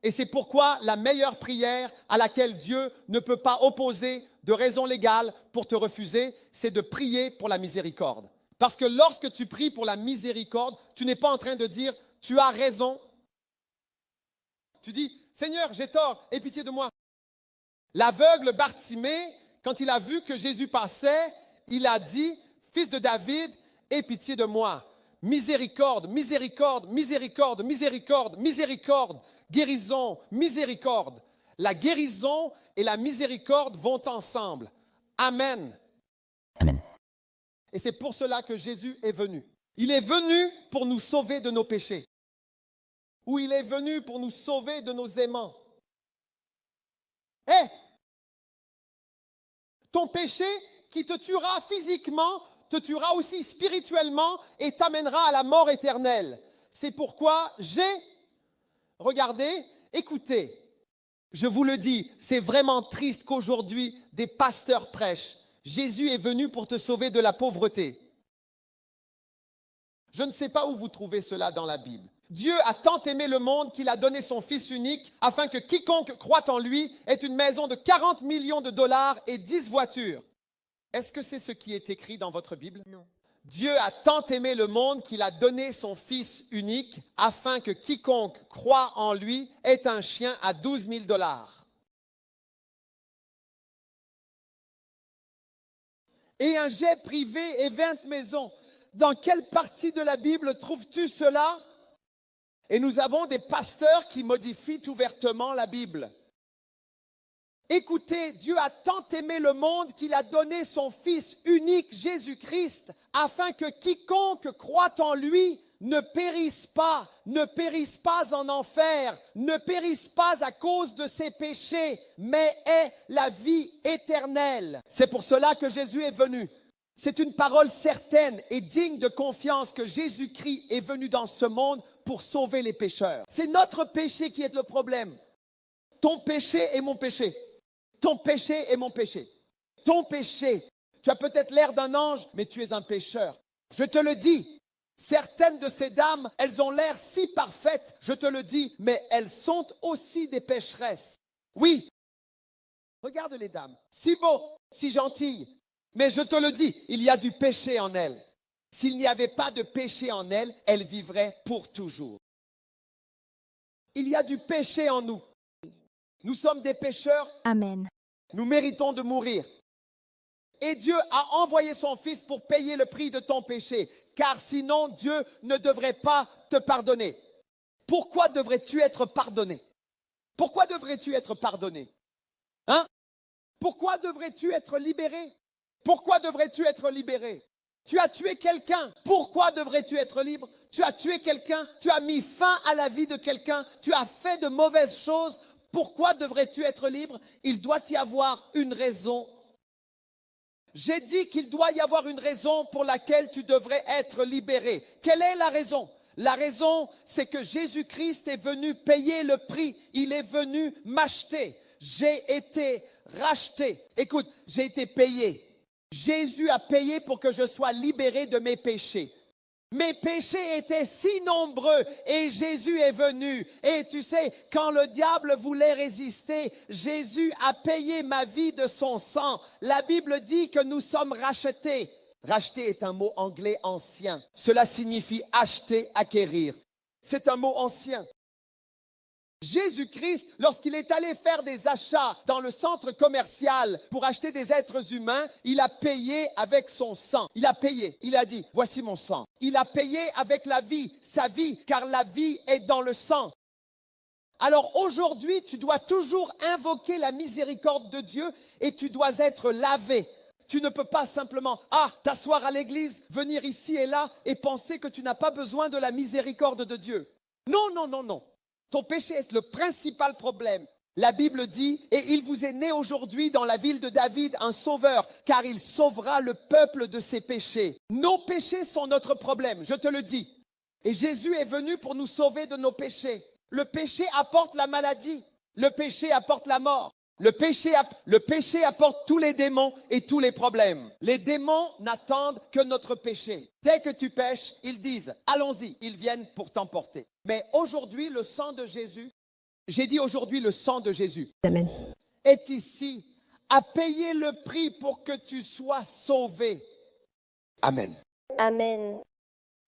Et c'est pourquoi la meilleure prière à laquelle Dieu ne peut pas opposer de raison légale pour te refuser, c'est de prier pour la miséricorde. Parce que lorsque tu pries pour la miséricorde, tu n'es pas en train de dire « Tu as raison ». Tu dis « Seigneur, j'ai tort, aie pitié de moi ». L'aveugle Bartimée, quand il a vu que Jésus passait, il a dit « Fils de David, aie pitié de moi ». Miséricorde, miséricorde, miséricorde, miséricorde, miséricorde, guérison, miséricorde. La guérison et la miséricorde vont ensemble. Amen.
Amen.
Et c'est pour cela que Jésus est venu. Il est venu pour nous sauver de nos péchés. Ou il est venu pour nous sauver de nos aimants. Ton péché qui te tuera physiquement te tuera aussi spirituellement et t'amènera à la mort éternelle. C'est pourquoi regardez, écoutez, je vous le dis, c'est vraiment triste qu'aujourd'hui des pasteurs prêchent. Jésus est venu pour te sauver de la pauvreté. Je ne sais pas où vous trouvez cela dans la Bible. Dieu a tant aimé le monde qu'il a donné son Fils unique afin que quiconque croit en lui ait une maison de 40 millions de dollars et 10 voitures. Est-ce que c'est ce qui est écrit dans votre Bible?
Non.
Dieu a tant aimé le monde qu'il a donné son Fils unique afin que quiconque croit en lui ait un chien à 12 000 dollars. Et un jet privé et 20 maisons. Dans quelle partie de la Bible trouves-tu cela? Et nous avons des pasteurs qui modifient ouvertement la Bible. Écoutez, Dieu a tant aimé le monde qu'il a donné son Fils unique, Jésus-Christ, afin que quiconque croit en lui ne périsse pas en enfer, ne périsse pas à cause de ses péchés, mais ait la vie éternelle. C'est pour cela que Jésus est venu. C'est une parole certaine et digne de confiance que Jésus-Christ est venu dans ce monde pour sauver les pécheurs. C'est notre péché qui est le problème. Ton péché est mon péché. Ton péché est mon péché. Ton péché. Tu as peut-être l'air d'un ange, mais tu es un pécheur. Je te le dis. Certaines de ces dames, elles ont l'air si parfaites, je te le dis, mais elles sont aussi des pécheresses. Oui. Regarde les dames. Si beaux, si gentilles. Mais je te le dis, il y a du péché en elles. S'il n'y avait pas de péché en elles, elles vivraient pour toujours. Il y a du péché en nous. Nous sommes des pécheurs,
Amen.
nous méritons de mourir. Et Dieu a envoyé son Fils pour payer le prix de ton péché, car sinon Dieu ne devrait pas te pardonner. Pourquoi devrais-tu être pardonné? Pourquoi devrais-tu être pardonné? Hein? Pourquoi devrais-tu être libéré? Pourquoi devrais-tu être libéré? Tu as tué quelqu'un. Pourquoi devrais-tu être libre? Tu as tué quelqu'un. Tu as mis fin à la vie de quelqu'un. Tu as fait de mauvaises choses. Pourquoi devrais-tu être libre? Il doit y avoir une raison. J'ai dit qu'il doit y avoir une raison pour laquelle tu devrais être libéré. Quelle est la raison? La raison, c'est que Jésus-Christ est venu payer le prix. Il est venu m'acheter. J'ai été racheté. Écoute, j'ai été payé. Jésus a payé pour que je sois libéré de mes péchés. Mes péchés étaient si nombreux et Jésus est venu. Et tu sais, quand le diable voulait résister, Jésus a payé ma vie de son sang. La Bible dit que nous sommes rachetés. Racheter est un mot anglais ancien. Cela signifie acheter, acquérir. C'est un mot ancien. Jésus-Christ, lorsqu'il est allé faire des achats dans le centre commercial pour acheter des êtres humains, il a payé avec son sang. Il a payé. Il a dit, voici mon sang. Il a payé avec la vie, sa vie, car la vie est dans le sang. Alors aujourd'hui, tu dois toujours invoquer la miséricorde de Dieu et tu dois être lavé. Tu ne peux pas simplement, t'asseoir à l'église, venir ici et là et penser que tu n'as pas besoin de la miséricorde de Dieu. Non, non, non, non. Ton péché est le principal problème. La Bible dit, et il vous est né aujourd'hui dans la ville de David un sauveur, car il sauvera le peuple de ses péchés. Nos péchés sont notre problème, je te le dis. Et Jésus est venu pour nous sauver de nos péchés. Le péché apporte la maladie, le péché apporte la mort. Le péché apporte tous les démons et tous les problèmes. Les démons n'attendent que notre péché. Dès que tu pèches, ils disent, allons-y, ils viennent pour t'emporter. Mais aujourd'hui, le sang de Jésus, j'ai dit aujourd'hui le sang de Jésus,
Amen.
est ici, a payé le prix pour que tu sois sauvé. Amen.
Amen.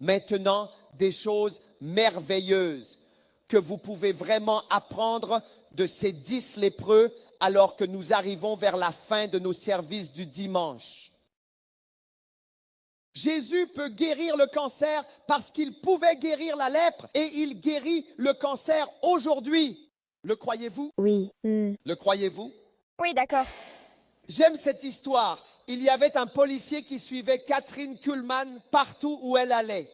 Maintenant, des choses merveilleuses que vous pouvez vraiment apprendre de ces 10 lépreux alors que nous arrivons vers la fin de nos services du dimanche. Jésus peut guérir le cancer parce qu'il pouvait guérir la lèpre et il guérit le cancer aujourd'hui. Le croyez-vous?
Oui.
Le croyez-vous?
Oui, d'accord.
J'aime cette histoire. Il y avait un policier qui suivait Catherine Kuhlman partout où elle allait.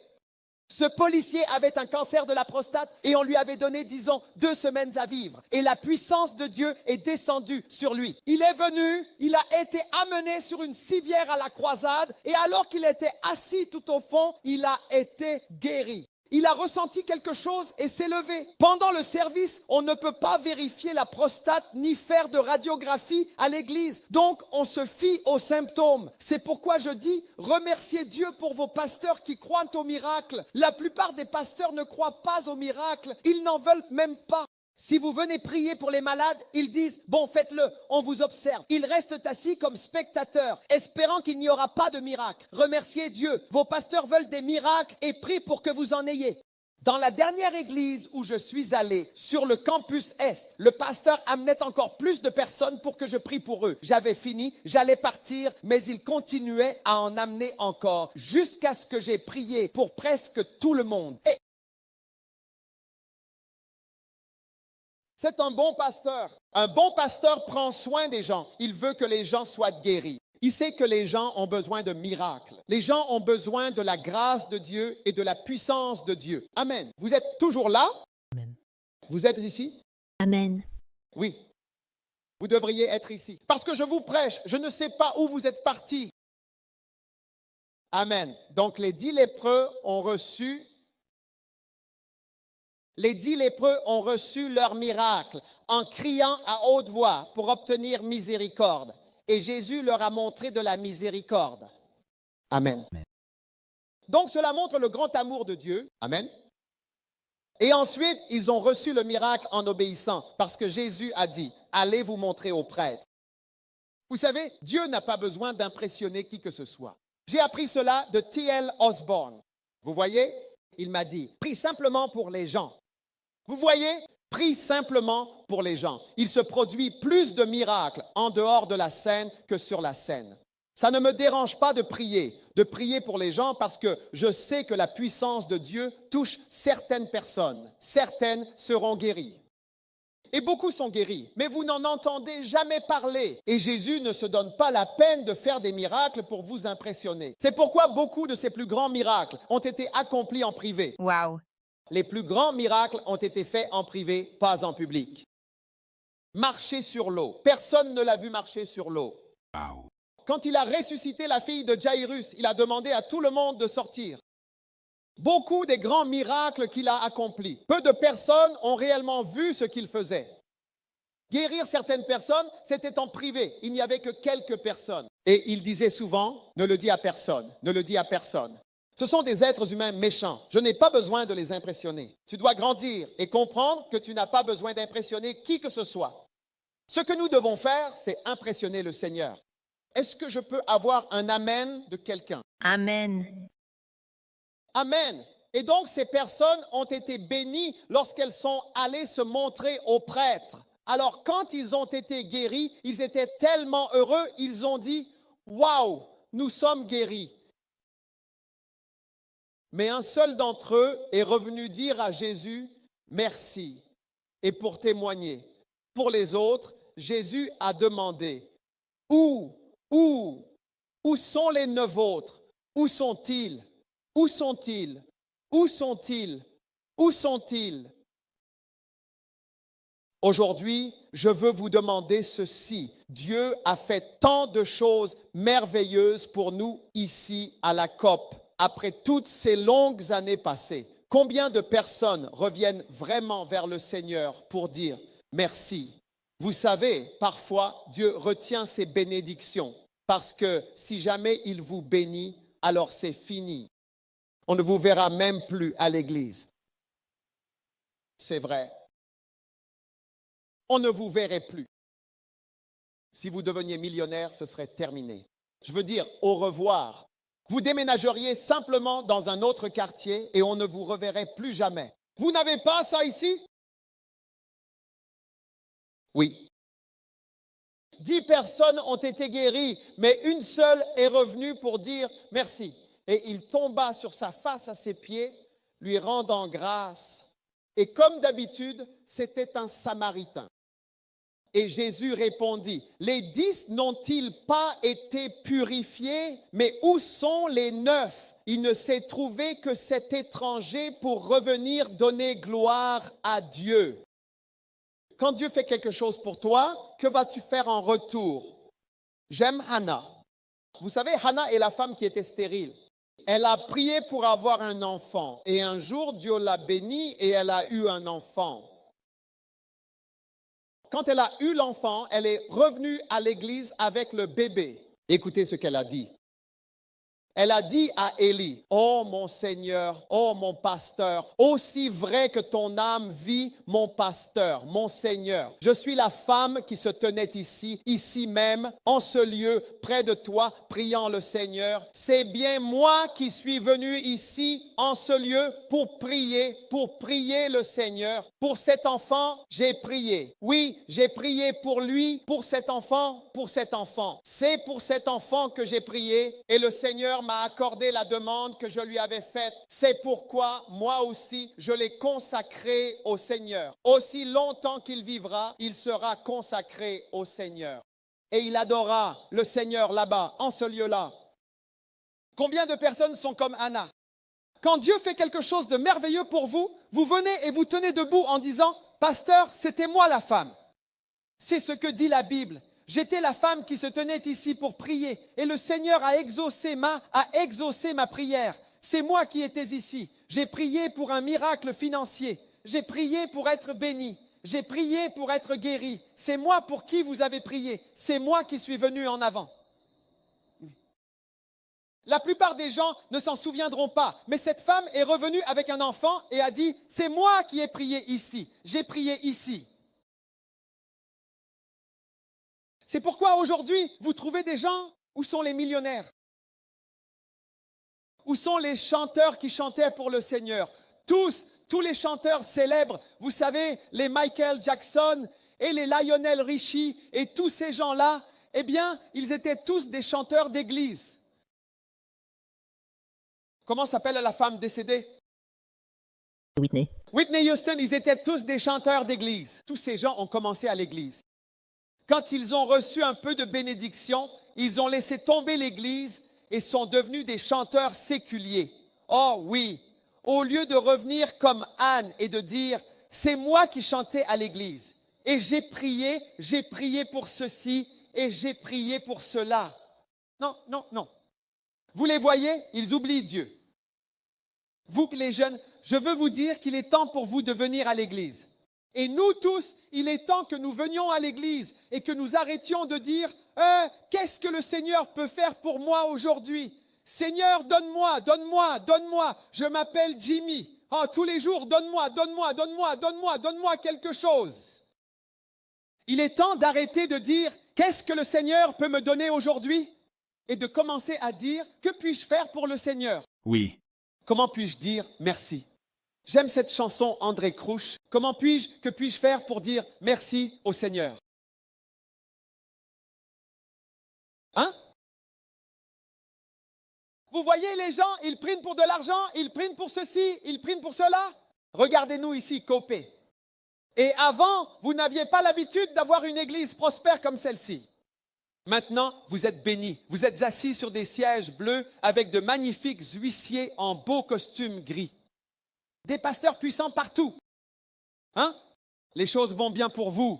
Ce policier avait un cancer de la prostate et on lui avait donné, disons, 2 semaines à vivre. Et la puissance de Dieu est descendue sur lui. Il est venu, il a été amené sur une civière à la croisade et alors qu'il était assis tout au fond, il a été guéri. Il a ressenti quelque chose et s'est levé. Pendant le service, on ne peut pas vérifier la prostate ni faire de radiographie à l'église. Donc, on se fie aux symptômes. C'est pourquoi je dis, remerciez Dieu pour vos pasteurs qui croient au miracle. La plupart des pasteurs ne croient pas au miracle. Ils n'en veulent même pas. Si vous venez prier pour les malades, ils disent, bon, faites-le, on vous observe. Ils restent assis comme spectateurs, espérant qu'il n'y aura pas de miracle. Remerciez Dieu. Vos pasteurs veulent des miracles et prient pour que vous en ayez. Dans la dernière église où je suis allé, sur le campus Est, le pasteur amenait encore plus de personnes pour que je prie pour eux. J'avais fini, j'allais partir, mais il continuait à en amener encore, jusqu'à ce que j'ai prié pour presque tout le monde. Et c'est un bon pasteur. Un bon pasteur prend soin des gens. Il veut que les gens soient guéris. Il sait que les gens ont besoin de miracles. Les gens ont besoin de la grâce de Dieu et de la puissance de Dieu. Amen. Vous êtes toujours là?
Amen.
Vous êtes ici?
Amen.
Oui. Vous devriez être ici. Parce que je vous prêche. Je ne sais pas où vous êtes partis. Amen. Donc les 10 lépreux ont reçu leur miracle en criant à haute voix pour obtenir miséricorde. Et Jésus leur a montré de la miséricorde. Amen.
Amen.
Donc cela montre le grand amour de Dieu. Amen. Et ensuite, ils ont reçu le miracle en obéissant parce que Jésus a dit, allez vous montrer aux prêtres. Vous savez, Dieu n'a pas besoin d'impressionner qui que ce soit. J'ai appris cela de T.L. Osborne. Vous voyez, il m'a dit, prie simplement pour les gens. Vous voyez, Prie simplement pour les gens. Il se produit plus de miracles en dehors de la scène que sur la scène. Ça ne me dérange pas de prier pour les gens parce que je sais que la puissance de Dieu touche certaines personnes. Certaines seront guéries. Et beaucoup sont guéris, mais vous n'en entendez jamais parler. Et Jésus ne se donne pas la peine de faire des miracles pour vous impressionner. C'est pourquoi beaucoup de ses plus grands miracles ont été accomplis en privé.
Wow.
Les plus grands miracles ont été faits en privé, pas en public. Marcher sur l'eau. Personne ne l'a vu marcher sur l'eau.
Wow.
Quand il a ressuscité la fille de Jairus, il a demandé à tout le monde de sortir. Beaucoup des grands miracles qu'il a accomplis. Peu de personnes ont réellement vu ce qu'il faisait. Guérir certaines personnes, c'était en privé. Il n'y avait que quelques personnes. Et il disait souvent, ne le dis à personne, ne le dis à personne. Ce sont des êtres humains méchants. Je n'ai pas besoin de les impressionner. Tu dois grandir et comprendre que tu n'as pas besoin d'impressionner qui que ce soit. Ce que nous devons faire, c'est impressionner le Seigneur. Est-ce que je peux avoir un amen de quelqu'un?
Amen.
Amen. Et donc, ces personnes ont été bénies lorsqu'elles sont allées se montrer aux prêtres. Alors, quand ils ont été guéris, ils étaient tellement heureux, ils ont dit, « Waouh, nous sommes guéris ». Mais un seul d'entre eux est revenu dire à Jésus, « Merci ». Et pour témoigner. Pour les autres, Jésus a demandé, « Où sont les 9 autres? Où sont-ils? Où sont-ils? Où sont-ils? Où sont-ils? » Aujourd'hui, je veux vous demander ceci. Dieu a fait tant de choses merveilleuses pour nous ici à la COP. Après toutes ces longues années passées, combien de personnes reviennent vraiment vers le Seigneur pour dire merci? Vous savez, parfois, Dieu retient ses bénédictions parce que si jamais il vous bénit, alors c'est fini. On ne vous verra même plus à l'église. C'est vrai. On ne vous verrait plus. Si vous deveniez millionnaire, ce serait terminé. Je veux dire, au revoir. Vous déménageriez simplement dans un autre quartier et on ne vous reverrait plus jamais. Vous n'avez pas ça ici? Oui. 10 personnes ont été guéries, mais une seule est revenue pour dire merci. Et il tomba sur sa face à ses pieds, lui rendant grâce. Et comme d'habitude, c'était un Samaritain. Et Jésus répondit, « Les 10 n'ont-ils pas été purifiés? Mais où sont les 9? Il ne s'est trouvé que cet étranger pour revenir donner gloire à Dieu. » Quand Dieu fait quelque chose pour toi, que vas-tu faire en retour? J'aime Hannah. Vous savez, Hannah est la femme qui était stérile. Elle a prié pour avoir un enfant. Et un jour, Dieu l'a bénie et elle a eu un enfant. Quand elle a eu l'enfant, elle est revenue à l'église avec le bébé. Écoutez ce qu'elle a dit. Elle a dit à Élie, « Oh mon Seigneur, oh mon pasteur, aussi vrai que ton âme vit, mon pasteur, mon Seigneur. Je suis la femme qui se tenait ici même, en ce lieu, près de toi, priant le Seigneur. C'est bien moi qui suis venu ici, en ce lieu, pour prier le Seigneur. Pour cet enfant, j'ai prié. Oui, j'ai prié pour lui, pour cet enfant, pour cet enfant. C'est pour cet enfant que j'ai prié et le Seigneur m'a accordé la demande que je lui avais faite. C'est pourquoi, moi aussi, je l'ai consacré au Seigneur. Aussi longtemps qu'il vivra, il sera consacré au Seigneur. Et il adora le Seigneur là-bas, en ce lieu-là. Combien de personnes sont comme Anna? Quand Dieu fait quelque chose de merveilleux pour vous, vous venez et vous tenez debout en disant, « Pasteur, c'était moi la femme. » C'est ce que dit la Bible. J'étais la femme qui se tenait ici pour prier et le Seigneur a exaucé ma prière. C'est moi qui étais ici. J'ai prié pour un miracle financier. J'ai prié pour être béni. J'ai prié pour être guéri. C'est moi pour qui vous avez prié. C'est moi qui suis venu en avant. La plupart des gens ne s'en souviendront pas, mais cette femme est revenue avec un enfant et a dit, « C'est moi qui ai prié ici. J'ai prié ici. » C'est pourquoi aujourd'hui, vous trouvez des gens, où sont les millionnaires? Où sont les chanteurs qui chantaient pour le Seigneur? Tous tous les chanteurs célèbres, vous savez, les Michael Jackson et les Lionel Richie et tous ces gens-là, eh bien, ils étaient tous des chanteurs d'église. Comment s'appelle la femme décédée?
Whitney.
Whitney Houston, ils étaient tous des chanteurs d'église. Tous ces gens ont commencé à l'église. Quand ils ont reçu un peu de bénédiction, ils ont laissé tomber l'église et sont devenus des chanteurs séculiers. Oh oui, au lieu de revenir comme Anne et de dire, c'est moi qui chantais à l'église et j'ai prié pour ceci et j'ai prié pour cela. Non, non, non. Vous les voyez, ils oublient Dieu. Vous les jeunes, je veux vous dire qu'il est temps pour vous de venir à l'église. Et nous tous, il est temps que nous venions à l'église et que nous arrêtions de dire qu'est-ce que le Seigneur peut faire pour moi aujourd'hui? Seigneur, donne-moi, donne-moi, donne-moi. Je m'appelle Jimmy. Oh, tous les jours, donne-moi, donne-moi, donne-moi, donne-moi, donne-moi quelque chose. Il est temps d'arrêter de dire qu'est-ce que le Seigneur peut me donner aujourd'hui et de commencer à dire que puis-je faire pour le Seigneur?
Oui.
Comment puis-je dire merci? J'aime cette chanson André Crouch. Que puis-je faire pour dire merci au Seigneur? Hein? Vous voyez les gens, ils prient pour de l'argent, ils prient pour ceci, ils prient pour cela. Regardez-nous ici, Copé. Et avant, vous n'aviez pas l'habitude d'avoir une église prospère comme celle-ci. Maintenant, vous êtes bénis. Vous êtes assis sur des sièges bleus avec de magnifiques huissiers en beaux costumes gris. Des pasteurs puissants partout. Hein? Les choses vont bien pour vous.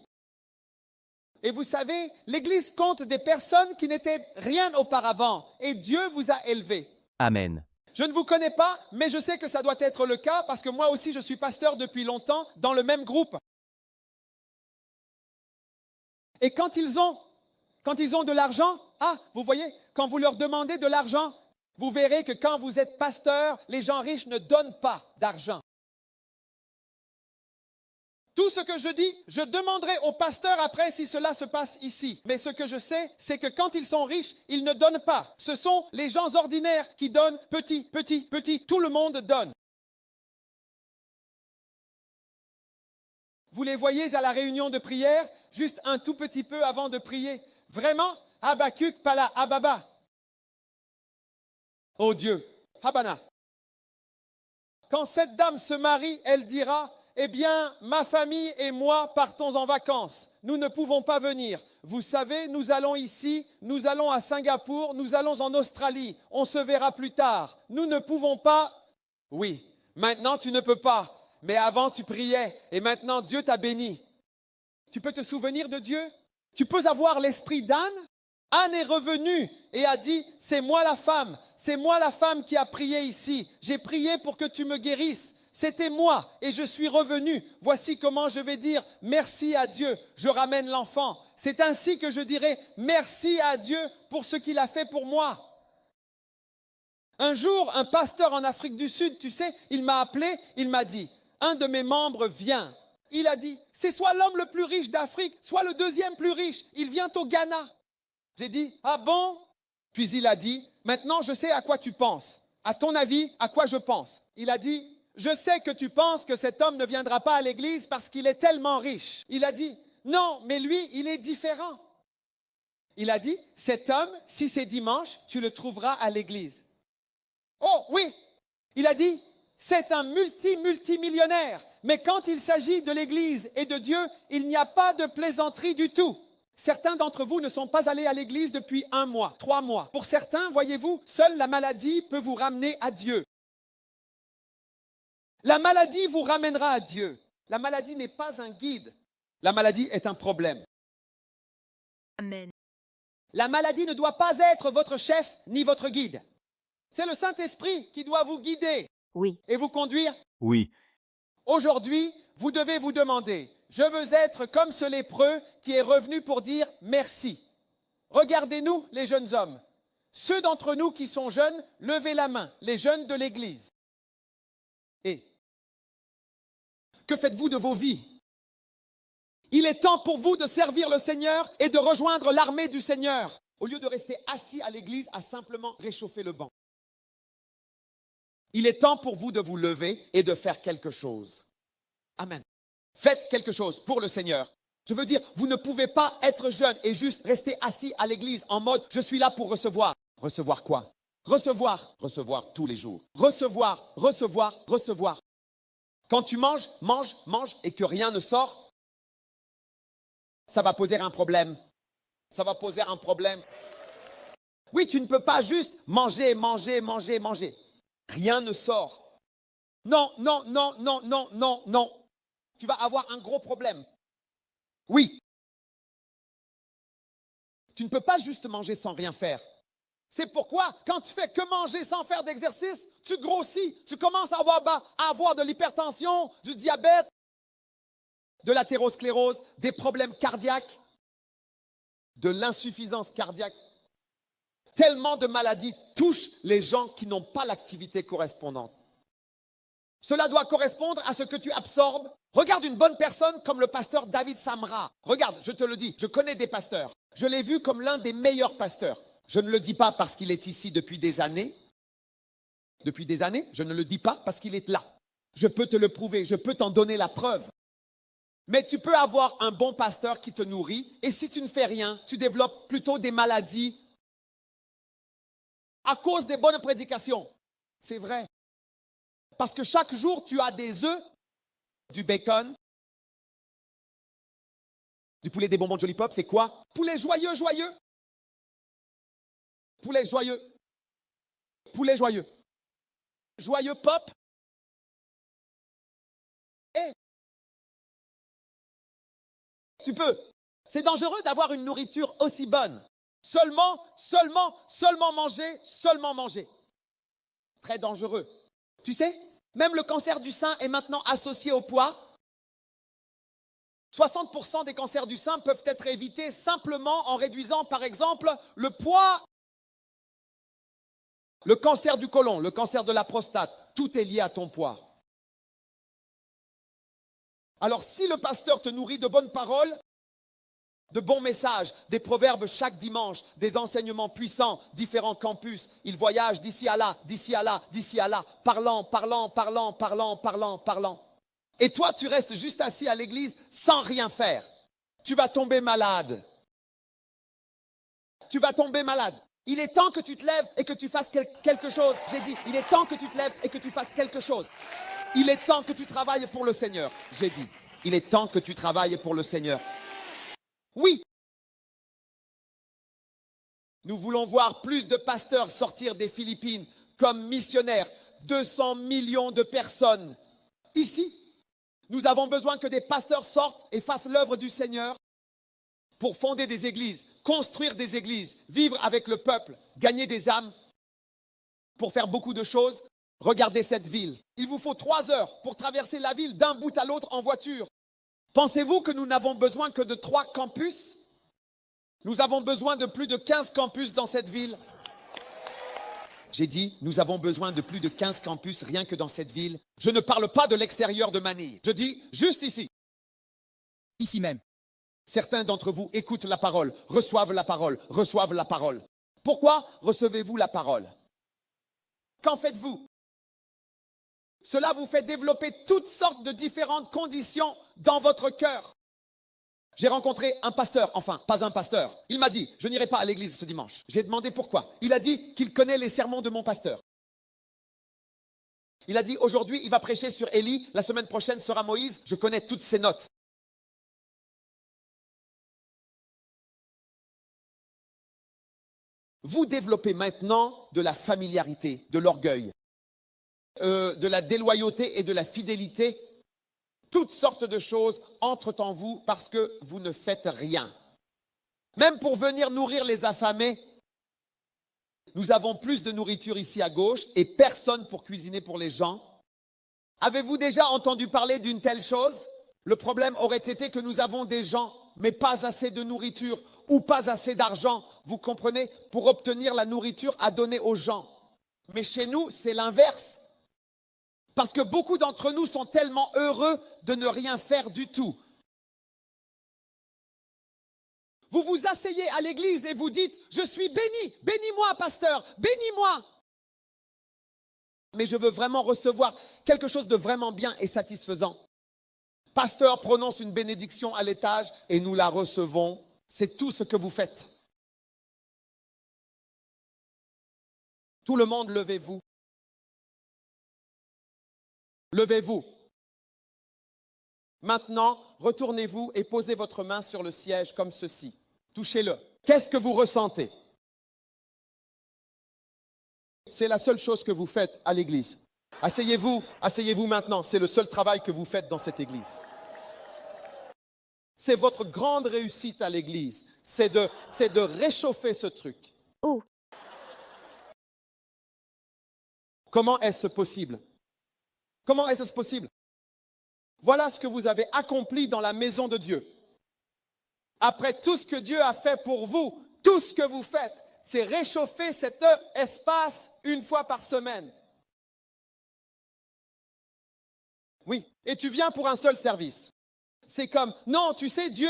Et vous savez, l'Église compte des personnes qui n'étaient rien auparavant. Et Dieu vous a élevés.
Amen.
Je ne vous connais pas, mais je sais que ça doit être le cas parce que moi aussi, je suis pasteur depuis longtemps dans le même groupe. Et quand ils ont de l'argent, vous voyez, quand vous leur demandez de l'argent, vous verrez que quand vous êtes pasteur, les gens riches ne donnent pas d'argent. Tout ce que je dis, je demanderai au pasteur après si cela se passe ici. Mais ce que je sais, c'est que quand ils sont riches, ils ne donnent pas. Ce sont les gens ordinaires qui donnent petit, petit, petit. Tout le monde donne. Vous les voyez à la réunion de prière, juste un tout petit peu avant de prier. Vraiment, Habakkuk, Pala, Ababa. Oh Dieu, Habana. Quand cette dame se marie, elle dira, eh bien, ma famille et moi partons en vacances. Nous ne pouvons pas venir. Vous savez, nous allons ici, nous allons à Singapour, nous allons en Australie. On se verra plus tard. Nous ne pouvons pas. Oui, maintenant tu ne peux pas. Mais avant tu priais et maintenant Dieu t'a béni. Tu peux te souvenir de Dieu? Tu peux avoir l'esprit d'Anne? Anne est revenue et a dit, c'est moi la femme qui a prié ici. J'ai prié pour que tu me guérisses. C'était moi et je suis revenu. Voici comment je vais dire merci à Dieu. Je ramène l'enfant. C'est ainsi que je dirai merci à Dieu pour ce qu'il a fait pour moi. Un jour, un pasteur en Afrique du Sud, tu sais, il m'a appelé, il m'a dit, un de mes membres vient. Il a dit, c'est soit l'homme le plus riche d'Afrique, soit le deuxième plus riche. Il vient au Ghana. J'ai dit, ah bon? Puis il a dit, maintenant je sais à quoi tu penses. À ton avis, à quoi je pense? Il a dit, je sais que tu penses que cet homme ne viendra pas à l'église parce qu'il est tellement riche. Il a dit, non, mais lui, il est différent. Il a dit, cet homme, si c'est dimanche, tu le trouveras à l'église. Oh oui! Il a dit, c'est un multimillionnaire. Mais quand il s'agit de l'église et de Dieu, il n'y a pas de plaisanterie du tout. Certains d'entre vous ne sont pas allés à l'église depuis 1 mois, 3 mois. Pour certains, voyez-vous, seule la maladie peut vous ramener à Dieu. La maladie vous ramènera à Dieu. La maladie n'est pas un guide. La maladie est un problème.
Amen.
La maladie ne doit pas être votre chef ni votre guide. C'est le Saint-Esprit qui doit vous guider
Oui.
et vous conduire.
Oui.
Aujourd'hui, vous devez vous demander, je veux être comme ce lépreux qui est revenu pour dire merci. Regardez-nous, les jeunes hommes. Ceux d'entre nous qui sont jeunes, levez la main, les jeunes de l'Église. Et que faites-vous de vos vies? Il est temps pour vous de servir le Seigneur et de rejoindre l'armée du Seigneur, au lieu de rester assis à l'église à simplement réchauffer le banc. Il est temps pour vous de vous lever et de faire quelque chose. Amen. Faites quelque chose pour le Seigneur. Je veux dire, vous ne pouvez pas être jeune et juste rester assis à l'église en mode « je suis là pour recevoir ». Recevoir quoi? Recevoir. Recevoir tous les jours. Recevoir, recevoir, recevoir. Quand tu manges, manges, manges et que rien ne sort, ça va poser un problème. Ça va poser un problème. Oui, tu ne peux pas juste manger, manger, manger, manger. Rien ne sort. Non, non, non, non, non, non, non. Tu vas avoir un gros problème. Oui. Tu ne peux pas juste manger sans rien faire. C'est pourquoi, quand tu fais que manger sans faire d'exercice, tu grossis. Tu commences à avoir de l'hypertension, du diabète, de l'athérosclérose, des problèmes cardiaques, de l'insuffisance cardiaque. Tellement de maladies touchent les gens qui n'ont pas l'activité correspondante. Cela doit correspondre à ce que tu absorbes. Regarde une bonne personne comme le pasteur David Samra. Regarde, je te le dis, je connais des pasteurs. Je l'ai vu comme l'un des meilleurs pasteurs. Je ne le dis pas parce qu'il est ici depuis des années. Depuis des années, je ne le dis pas parce qu'il est là. Je peux te le prouver, je peux t'en donner la preuve. Mais tu peux avoir un bon pasteur qui te nourrit et si tu ne fais rien, tu développes plutôt des maladies à cause des bonnes prédications. C'est vrai. Parce que chaque jour, tu as des œufs, du bacon, du poulet, des bonbons de Jolly Pop. C'est quoi? Poulet joyeux, joyeux. Poulet joyeux. Poulet joyeux. Joyeux pop. Et tu peux. C'est dangereux d'avoir une nourriture aussi bonne. Seulement manger. Très dangereux. Tu sais, même le cancer du sein est maintenant associé au poids. 60% des cancers du sein peuvent être évités simplement en réduisant, par exemple, le poids. Le cancer du côlon, le cancer de la prostate, tout est lié à ton poids. Alors, si le pasteur te nourrit de bonnes paroles, de bons messages, des proverbes chaque dimanche, des enseignements puissants, différents campus, il voyage d'ici à là, d'ici à là, d'ici à là, parlant. Et toi, tu restes juste assis à l'église sans rien faire. Tu vas tomber malade. Tu vas tomber malade. Il est temps que tu te lèves et que tu fasses quelque chose. J'ai dit, il est temps que tu te lèves et que tu fasses quelque chose. Il est temps que tu travailles pour le Seigneur. J'ai dit, il est temps que tu travailles pour le Seigneur. Oui. Nous voulons voir plus de pasteurs sortir des Philippines comme missionnaires. 200 millions de personnes ici. Nous avons besoin que des pasteurs sortent et fassent l'œuvre du Seigneur pour fonder des églises, construire des églises, vivre avec le peuple, gagner des âmes, pour faire beaucoup de choses. Regardez cette ville. Il vous faut 3 heures pour traverser la ville d'un bout à l'autre en voiture. Pensez-vous que nous n'avons besoin que de 3 campus? Nous avons besoin de plus de 15 campus dans cette ville. J'ai dit, nous avons besoin de plus de 15 campus rien que dans cette ville. Je ne parle pas de l'extérieur de Manille. Je dis juste ici. Ici même. Certains d'entre vous écoutent la parole, reçoivent la parole, reçoivent la parole. Pourquoi recevez-vous la parole? Qu'en faites-vous? Cela vous fait développer toutes sortes de différentes conditions dans votre cœur. J'ai rencontré un pasteur, enfin, pas un pasteur. Il m'a dit, je n'irai pas à l'église ce dimanche. J'ai demandé pourquoi. Il a dit qu'il connaît les sermons de mon pasteur. Il a dit, aujourd'hui, il va prêcher sur Élie. La semaine prochaine sera Moïse. Je connais toutes ses notes. Vous développez maintenant de la familiarité, de l'orgueil, de la déloyauté et de la fidélité. Toutes sortes de choses entrent en vous parce que vous ne faites rien. Même pour venir nourrir les affamés, nous avons plus de nourriture ici à gauche et personne pour cuisiner pour les gens. Avez-vous déjà entendu parler d'une telle chose? Le problème aurait été que nous avons des gens, mais pas assez de nourriture ou pas assez d'argent, vous comprenez, pour obtenir la nourriture à donner aux gens. Mais chez nous, c'est l'inverse. Parce que beaucoup d'entre nous sont tellement heureux de ne rien faire du tout. Vous vous asseyez à l'église et vous dites, je suis béni, bénis-moi pasteur, bénis-moi. mais je veux vraiment recevoir quelque chose de vraiment bien et satisfaisant. Pasteur prononce une bénédiction à l'étage et nous la recevons. C'est tout ce que vous faites. Tout le monde, levez-vous. Levez-vous. Maintenant, retournez-vous et posez votre main sur le siège comme ceci. Touchez-le. Qu'est-ce que vous ressentez? C'est la seule chose que vous faites à l'église. Asseyez-vous, asseyez-vous maintenant. C'est le seul travail que vous faites dans cette église. C'est votre grande réussite à l'église. C'est de réchauffer ce truc.
Oh.
Comment est-ce possible? Comment est-ce possible? Voilà ce que vous avez accompli dans la maison de Dieu. Après tout ce que Dieu a fait pour vous, tout ce que vous faites, c'est réchauffer cet espace une fois par semaine. Oui, et tu viens pour un seul service. C'est comme, non, tu sais, Dieu,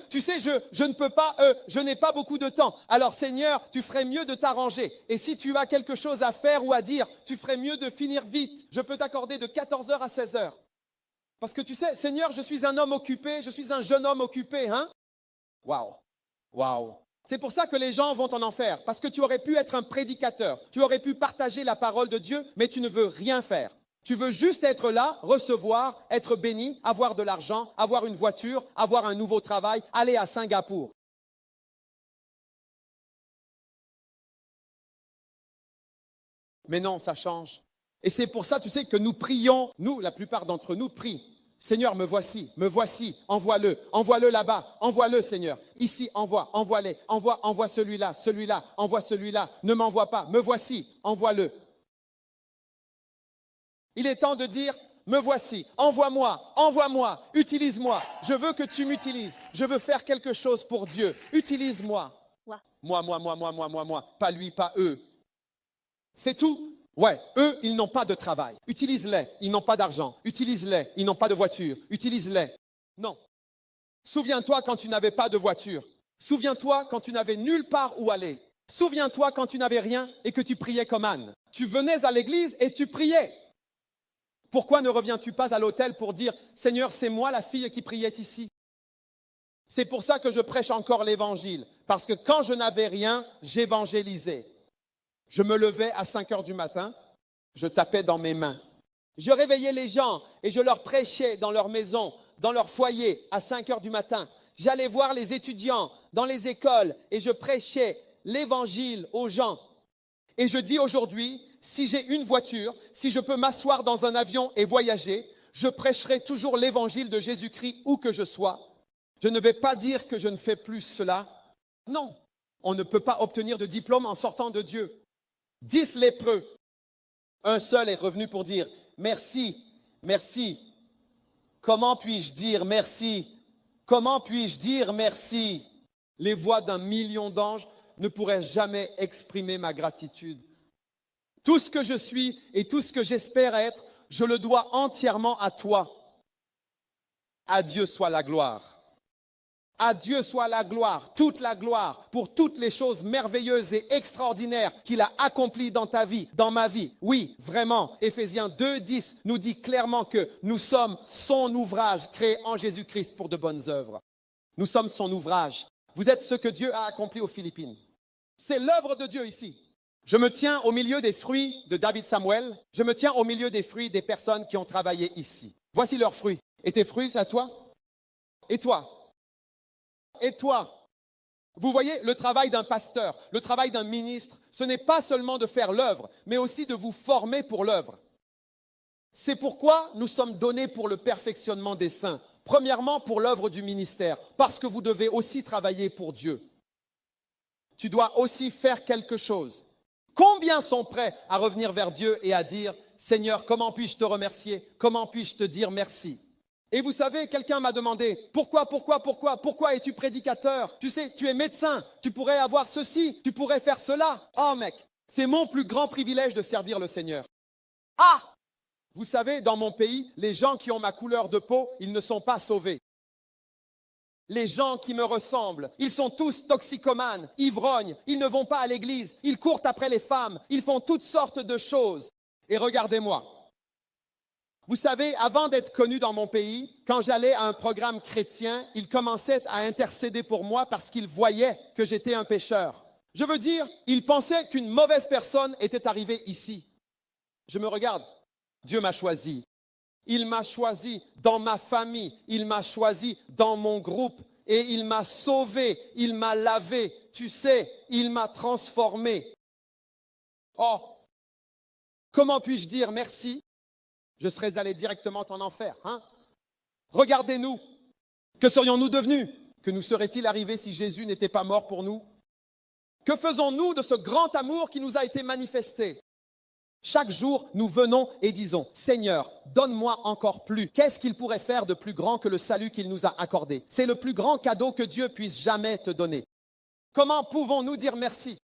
tu sais, je ne peux pas, je n'ai pas beaucoup de temps. Alors, Seigneur, tu ferais mieux de t'arranger. Et si tu as quelque chose à faire ou à dire, tu ferais mieux de finir vite. Je peux t'accorder de 14 heures à 16 heures. Parce que tu sais, Seigneur, je suis un homme occupé, je suis un jeune homme occupé, hein? Waouh, waouh. C'est pour ça que les gens vont en enfer. Parce que tu aurais pu être un prédicateur, tu aurais pu partager la parole de Dieu, mais tu ne veux rien faire. Tu veux juste être là, recevoir, être béni, avoir de l'argent, avoir une voiture, avoir un nouveau travail, aller à Singapour. Mais non, ça change. Et c'est pour ça, tu sais, que nous prions, nous, la plupart d'entre nous prient. Seigneur, me voici, envoie-le, envoie-le là-bas, envoie-le, Seigneur. Ici, envoie-les, envoie celui-là, envoie celui-là, ne m'envoie pas, me voici, envoie-le. Il est temps de dire, me voici, envoie-moi, utilise-moi. Je veux que tu m'utilises. Je veux faire quelque chose pour Dieu. Utilise-moi. Moi. Pas lui, pas eux. C'est tout. Ouais, eux, ils n'ont pas de travail. Utilise-les, ils n'ont pas d'argent. Utilise-les, ils n'ont pas de voiture. Utilise-les. Non. Souviens-toi quand tu n'avais pas de voiture. Souviens-toi quand tu n'avais nulle part où aller. Souviens-toi quand tu n'avais rien et que tu priais comme Anne. Tu venais à l'église et tu priais. Pourquoi ne reviens-tu pas à l'autel pour dire « Seigneur, c'est moi la fille qui priait ici ?» C'est pour ça que je prêche encore l'évangile. Parce que quand je n'avais rien, j'évangélisais. Je me levais à 5 heures du matin, je tapais dans mes mains. Je réveillais les gens et je leur prêchais dans leur maison, dans leur foyer à 5 heures du matin. J'allais voir les étudiants dans les écoles et je prêchais l'évangile aux gens. Et je dis aujourd'hui, si j'ai une voiture, si je peux m'asseoir dans un avion et voyager, je prêcherai toujours l'évangile de Jésus-Christ où que je sois. Je ne vais pas dire que je ne fais plus cela. Non, on ne peut pas obtenir de diplôme en sortant de Dieu. 10 lépreux, un seul est revenu pour dire « Merci, merci. Comment puis-je dire merci? Comment puis-je dire merci ?» Les voix d'un million d'anges ne pourraient jamais exprimer ma gratitude. Tout ce que je suis et tout ce que j'espère être, je le dois entièrement à toi. À Dieu soit la gloire. À Dieu soit la gloire, toute la gloire, pour toutes les choses merveilleuses et extraordinaires qu'il a accomplies dans ta vie, dans ma vie. Oui, vraiment, Éphésiens 2:10 nous dit clairement que nous sommes son ouvrage créé en Jésus-Christ pour de bonnes œuvres. Nous sommes son ouvrage. Vous êtes ce que Dieu a accompli aux Philippines. C'est l'œuvre de Dieu ici. Je me tiens au milieu des fruits de David Samuel. Je me tiens au milieu des fruits des personnes qui ont travaillé ici. Voici leurs fruits. Et tes fruits, c'est à toi? Et toi? Et toi? Vous voyez, le travail d'un pasteur, le travail d'un ministre, ce n'est pas seulement de faire l'œuvre, mais aussi de vous former pour l'œuvre. C'est pourquoi nous sommes donnés pour le perfectionnement des saints. Premièrement, pour l'œuvre du ministère, parce que vous devez aussi travailler pour Dieu. Tu dois aussi faire quelque chose. Combien sont prêts à revenir vers Dieu et à dire « Seigneur, comment puis-je te remercier? Comment puis-je te dire merci ?» Et vous savez, quelqu'un m'a demandé « Pourquoi es-tu prédicateur? Tu sais, tu es médecin, tu pourrais avoir ceci, tu pourrais faire cela. » Oh mec, c'est mon plus grand privilège de servir le Seigneur. Ah! Vous savez, dans mon pays, les gens qui ont ma couleur de peau, ils ne sont pas sauvés. Les gens qui me ressemblent, ils sont tous toxicomanes, ivrognes, ils ne vont pas à l'église, ils courent après les femmes, ils font toutes sortes de choses. Et regardez-moi. Vous savez, avant d'être connu dans mon pays, quand j'allais à un programme chrétien, ils commençaient à intercéder pour moi parce qu'ils voyaient que j'étais un pécheur. Je veux dire, ils pensaient qu'une mauvaise personne était arrivée ici. Je me regarde. Dieu m'a choisi. Il m'a choisi dans ma famille. Il m'a choisi dans mon groupe. Et il m'a sauvé. Il m'a lavé. Tu sais, il m'a transformé. Oh, comment puis-je dire merci? Je serais allé directement en enfer. Hein? Regardez-nous. Que serions-nous devenus? Que nous serait-il arrivé si Jésus n'était pas mort pour nous? Que faisons-nous de ce grand amour qui nous a été manifesté? Chaque jour, nous venons et disons, Seigneur, donne-moi encore plus. Qu'est-ce qu'il pourrait faire de plus grand que le salut qu'il nous a accordé? C'est le plus grand cadeau que Dieu puisse jamais te donner. Comment pouvons-nous dire merci?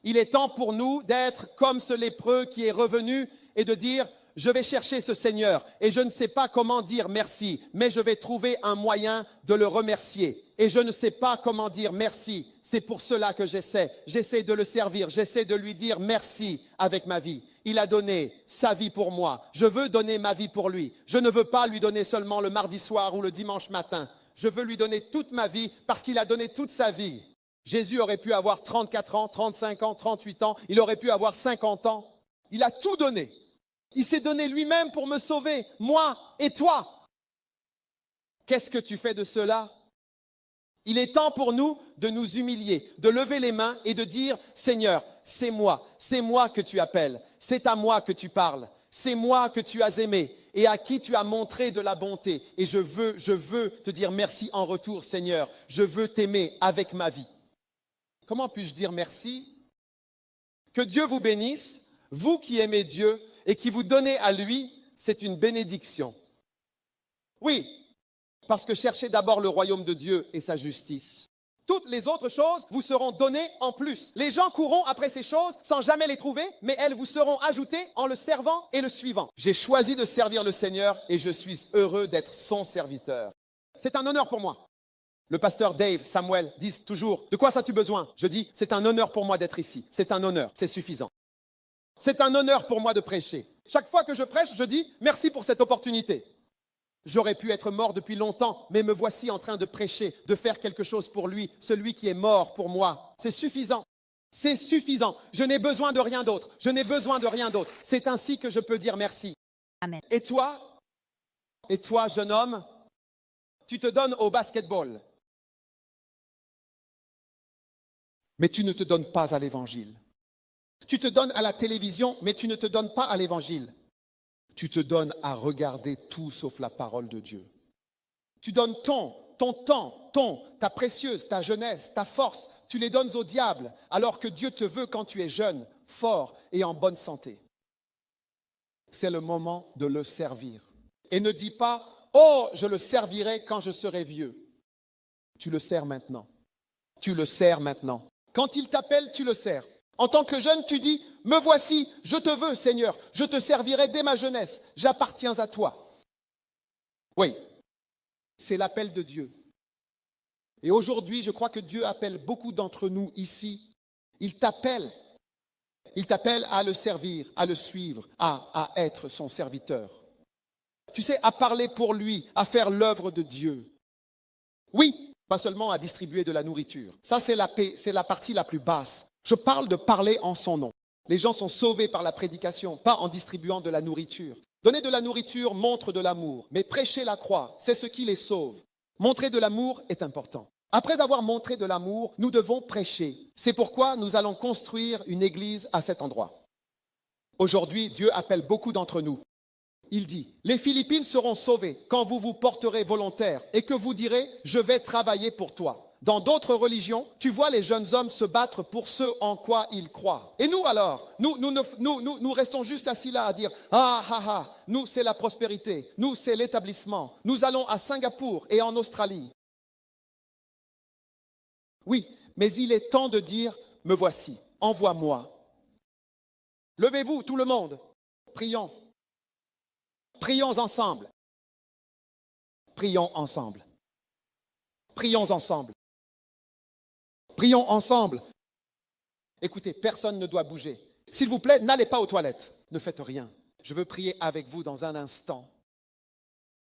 Il est temps pour nous d'être comme ce lépreux qui est revenu et de dire, je vais chercher ce Seigneur et je ne sais pas comment dire merci, mais je vais trouver un moyen de le remercier. Et je ne sais pas comment dire merci. C'est pour cela que j'essaie de le servir, j'essaie de lui dire merci avec ma vie. Il a donné sa vie pour moi. Je veux donner ma vie pour lui. Je ne veux pas lui donner seulement le mardi soir ou le dimanche matin. Je veux lui donner toute ma vie parce qu'il a donné toute sa vie. Jésus aurait pu avoir 34 ans, 35 ans, 38 ans. Il aurait pu avoir 50 ans. Il a tout donné. Il s'est donné lui-même pour me sauver, moi et toi. Qu'est-ce que tu fais de cela? Il est temps pour nous de nous humilier, de lever les mains et de dire, Seigneur, c'est moi que tu appelles, c'est à moi que tu parles, c'est moi que tu as aimé et à qui tu as montré de la bonté. Et je veux te dire merci en retour, Seigneur, je veux t'aimer avec ma vie. Comment puis-je dire merci? Que Dieu vous bénisse, vous qui aimez Dieu et qui vous donnez à lui, c'est une bénédiction. Oui, parce que cherchez d'abord le royaume de Dieu et sa justice. Toutes les autres choses vous seront données en plus. Les gens courront après ces choses sans jamais les trouver, mais elles vous seront ajoutées en le servant et le suivant. J'ai choisi de servir le Seigneur et je suis heureux d'être son serviteur. C'est un honneur pour moi. Le pasteur Dave, Samuel disent toujours, de quoi ça as-tu besoin? Je dis, c'est un honneur pour moi d'être ici. C'est un honneur, c'est suffisant. C'est un honneur pour moi de prêcher. Chaque fois que je prêche, je dis, merci pour cette opportunité. J'aurais pu être mort depuis longtemps, mais me voici en train de prêcher, de faire quelque chose pour lui, celui qui est mort pour moi. C'est suffisant. C'est suffisant. Je n'ai besoin de rien d'autre. Je n'ai besoin de rien d'autre. C'est ainsi que je peux dire merci.
Amen.
Et toi, jeune homme, tu te donnes au basketball. Mais tu ne te donnes pas à l'évangile. Tu te donnes à la télévision, mais tu ne te donnes pas à l'évangile. Tu te donnes à regarder tout sauf la parole de Dieu. Tu donnes ton temps, ta précieuse, ta jeunesse, ta force, tu les donnes au diable, alors que Dieu te veut quand tu es jeune, fort et en bonne santé. C'est le moment de le servir. Et ne dis pas, oh, je le servirai quand je serai vieux. Tu le sers maintenant. Tu le sers maintenant. Quand il t'appelle, tu le sers. En tant que jeune, tu dis, me voici, je te veux, Seigneur, je te servirai dès ma jeunesse, j'appartiens à toi. Oui, c'est l'appel de Dieu. Et aujourd'hui, je crois que Dieu appelle beaucoup d'entre nous ici. Il t'appelle à le servir, à le suivre, à être son serviteur. Tu sais, à parler pour lui, à faire l'œuvre de Dieu. Oui, pas seulement à distribuer de la nourriture. Ça, c'est la partie la plus basse. Je parle de parler en son nom. Les gens sont sauvés par la prédication, pas en distribuant de la nourriture. Donner de la nourriture montre de l'amour, mais prêcher la croix, c'est ce qui les sauve. Montrer de l'amour est important. Après avoir montré de l'amour, nous devons prêcher. C'est pourquoi nous allons construire une église à cet endroit. Aujourd'hui, Dieu appelle beaucoup d'entre nous. Il dit, les Philippines seront sauvées quand vous vous porterez volontaire et que vous direz, je vais travailler pour toi. Dans d'autres religions, tu vois les jeunes hommes se battre pour ce en quoi ils croient. Et nous alors, nous restons juste assis là à dire, nous c'est la prospérité, nous c'est l'établissement. Nous allons à Singapour et en Australie. Oui, mais il est temps de dire, me voici, envoie-moi. Levez-vous tout le monde, prions. Prions ensemble. Prions ensemble. Prions ensemble. Prions ensemble. Écoutez, personne ne doit bouger. S'il vous plaît, n'allez pas aux toilettes. Ne faites rien. Je veux prier avec vous dans un instant.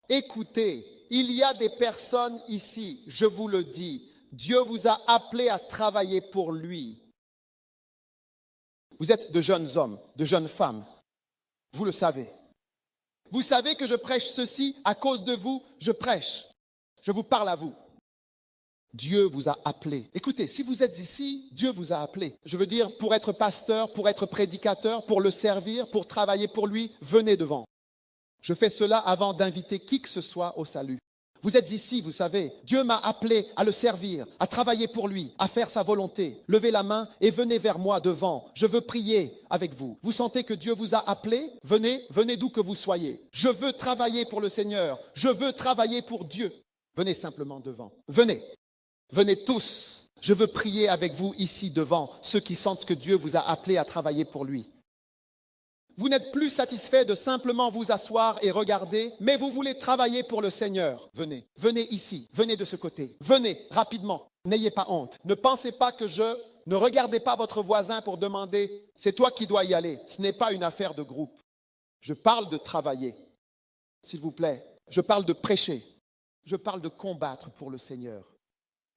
Écoutez, il y a des personnes ici, je vous le dis, Dieu vous a appelé à travailler pour lui. Vous êtes de jeunes hommes, de jeunes femmes. Vous le savez. Vous savez que je prêche ceci à cause de vous, je prêche. Je vous parle à vous. Dieu vous a appelé. Écoutez, si vous êtes ici, Dieu vous a appelé. Je veux dire, pour être pasteur, pour être prédicateur, pour le servir, pour travailler pour lui, venez devant. Je fais cela avant d'inviter qui que ce soit au salut. Vous êtes ici, vous savez, Dieu m'a appelé à le servir, à travailler pour lui, à faire sa volonté. Levez la main et venez vers moi devant. Je veux prier avec vous. Vous sentez que Dieu vous a appelé? Venez, venez d'où que vous soyez. Je veux travailler pour le Seigneur. Je veux travailler pour Dieu. Venez simplement devant. Venez. Venez tous. Je veux prier avec vous ici devant, ceux qui sentent que Dieu vous a appelé à travailler pour lui. Vous n'êtes plus satisfait de simplement vous asseoir et regarder, mais vous voulez travailler pour le Seigneur. Venez, venez ici, venez de ce côté. Venez rapidement, n'ayez pas honte. Ne pensez pas que ne regardez pas votre voisin pour demander, c'est toi qui dois y aller. Ce n'est pas une affaire de groupe. Je parle de travailler, s'il vous plaît. Je parle de prêcher. Je parle de combattre pour le Seigneur.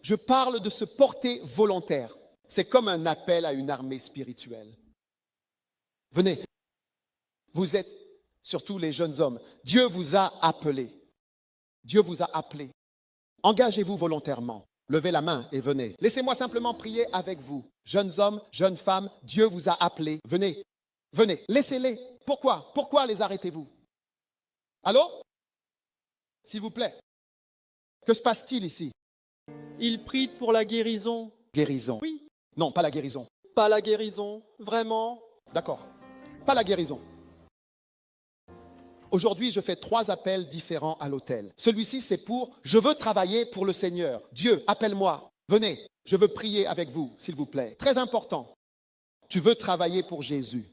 Je parle de se porter volontaire. C'est comme un appel à une armée spirituelle. Venez. Vous êtes, surtout les jeunes hommes, Dieu vous a appelé. Dieu vous a appelé. Engagez-vous volontairement. Levez la main et venez. Laissez-moi simplement prier avec vous. Jeunes hommes, jeunes femmes, Dieu vous a appelé. Venez, venez, laissez-les. Pourquoi? Pourquoi les arrêtez-vous? Allô? S'il vous plaît. Que se passe-t-il ici?
Il prie pour la guérison.
Guérison.
Oui.
Non, pas la guérison.
Pas la guérison, vraiment.
D'accord. Pas la guérison. Aujourd'hui, je fais 3 appels différents à l'hôtel. Celui-ci, c'est pour « Je veux travailler pour le Seigneur. Dieu, appelle-moi. Venez, je veux prier avec vous, s'il vous plaît. » Très important. Tu veux travailler pour Jésus.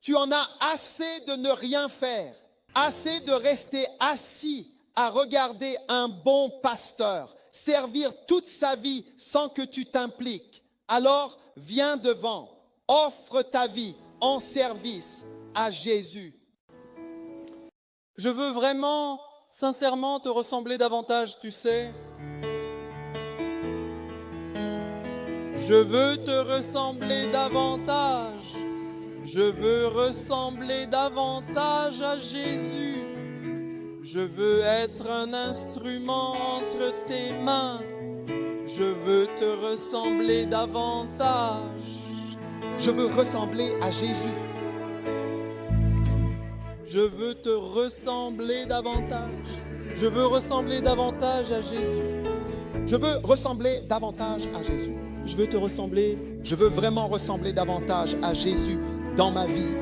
Tu en as assez de ne rien faire. Assez de rester assis à regarder un bon pasteur servir toute sa vie sans que tu t'impliques. Alors, viens devant. Offre ta vie en service à Jésus.
Je veux vraiment, sincèrement te ressembler davantage, tu sais. Je veux te ressembler davantage. Je veux ressembler davantage à Jésus. Je veux être un instrument entre tes mains. Je veux te ressembler davantage.
Je veux ressembler à Jésus.
Je veux te ressembler davantage. Je veux ressembler davantage à Jésus.
Je veux ressembler davantage à Jésus.
Je veux te ressembler.
Je veux vraiment ressembler davantage à Jésus dans ma vie.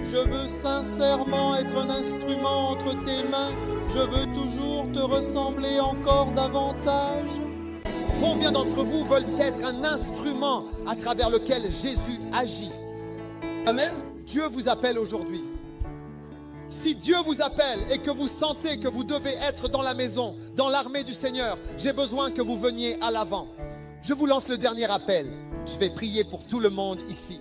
Je veux sincèrement être un instrument entre tes mains. Je veux toujours te ressembler encore davantage.
Combien d'entre vous veulent être un instrument à travers lequel Jésus agit? Amen. Dieu vous appelle aujourd'hui. Si Dieu vous appelle et que vous sentez que vous devez être dans la maison, dans l'armée du Seigneur, j'ai besoin que vous veniez à l'avant. Je vous lance le dernier appel. Je vais prier pour tout le monde ici.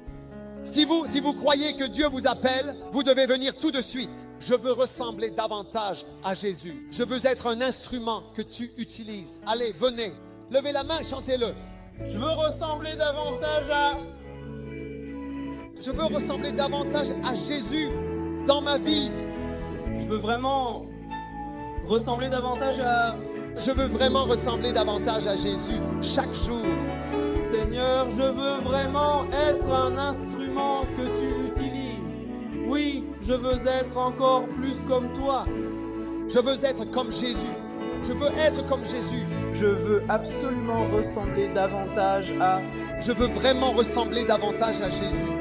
Si vous croyez que Dieu vous appelle, vous devez venir tout de suite. Je veux ressembler davantage à Jésus. Je veux être un instrument que tu utilises. Allez, venez. Levez la main, chantez-le.
Je veux ressembler davantage à...
Je veux ressembler davantage à Jésus dans ma vie.
Je veux vraiment ressembler davantage à...
Je veux vraiment ressembler davantage à Jésus chaque jour.
Seigneur, je veux vraiment être un instrument que tu utilises. Oui, je veux être encore plus comme toi.
Je veux être comme Jésus. Je veux être comme Jésus.
Je veux absolument ressembler davantage à...
Je veux vraiment ressembler davantage à Jésus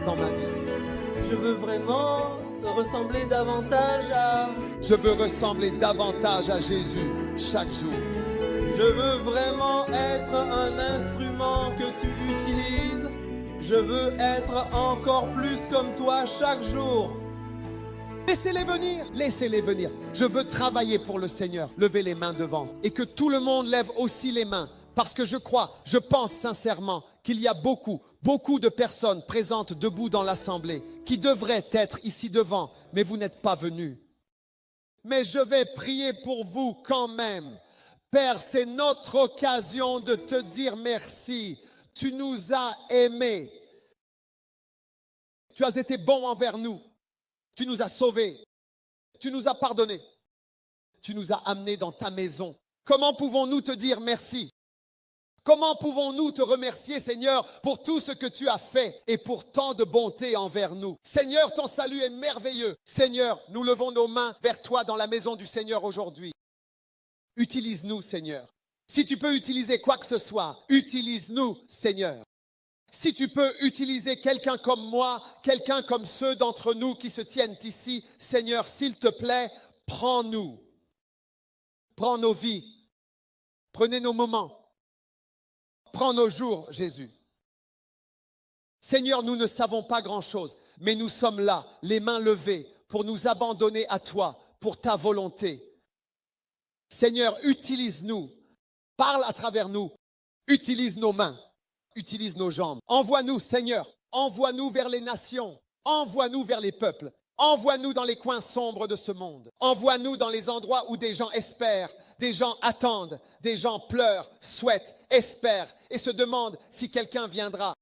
dans ma vie.
Je veux vraiment ressembler davantage à...
Je veux ressembler davantage à Jésus chaque jour.
Je veux vraiment être un instrument que tu utilises. Je veux être encore plus comme toi chaque jour.
Laissez-les venir, laissez-les venir. Je veux travailler pour le Seigneur. Levez les mains devant et que tout le monde lève aussi les mains parce que je crois, je pense sincèrement qu'il y a beaucoup de personnes présentes debout dans l'assemblée qui devraient être ici devant, mais vous n'êtes pas venus. Mais je vais prier pour vous quand même. Père, c'est notre occasion de te dire merci. Tu nous as aimés. Tu as été bon envers nous. Tu nous as sauvés. Tu nous as pardonnés. Tu nous as amenés dans ta maison. Comment pouvons-nous te dire merci? Comment pouvons-nous te remercier, Seigneur, pour tout ce que tu as fait et pour tant de bonté envers nous? Seigneur, ton salut est merveilleux. Seigneur, nous levons nos mains vers toi dans la maison du Seigneur aujourd'hui. Utilise-nous, Seigneur. Si tu peux utiliser quoi que ce soit, utilise-nous, Seigneur. Si tu peux utiliser quelqu'un comme moi, quelqu'un comme ceux d'entre nous qui se tiennent ici, Seigneur, s'il te plaît, prends-nous. Prends nos vies. Prenez nos moments. Prends nos jours, Jésus. Seigneur, nous ne savons pas grand-chose, mais nous sommes là, les mains levées, pour nous abandonner à toi, pour ta volonté. Seigneur, utilise-nous, parle à travers nous, utilise nos mains, utilise nos jambes. Envoie-nous, Seigneur, envoie-nous vers les nations, envoie-nous vers les peuples. Envoie-nous dans les coins sombres de ce monde. Envoie-nous dans les endroits où des gens espèrent, des gens attendent, des gens pleurent, souhaitent, espèrent et se demandent si quelqu'un viendra.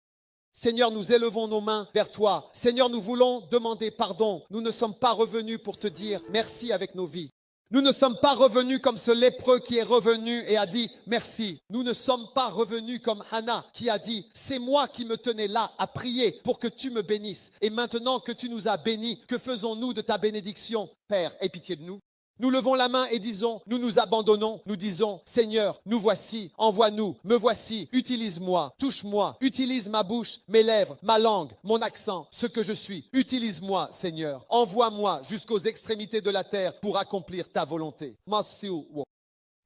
Seigneur, nous élevons nos mains vers toi. Seigneur, nous voulons demander pardon. Nous ne sommes pas revenus pour te dire merci avec nos vies. Nous ne sommes pas revenus comme ce lépreux qui est revenu et a dit merci. Nous ne sommes pas revenus comme Hannah qui a dit c'est moi qui me tenais là à prier pour que tu me bénisses. Et maintenant que tu nous as bénis, que faisons-nous de ta bénédiction? Père, aie pitié de nous. Nous levons la main et disons, nous nous abandonnons, nous disons, Seigneur, nous voici, envoie-nous, me voici, utilise-moi, touche-moi, utilise ma bouche, mes lèvres, ma langue, mon accent, ce que je suis. Utilise-moi, Seigneur, envoie-moi jusqu'aux extrémités de la terre pour accomplir ta volonté.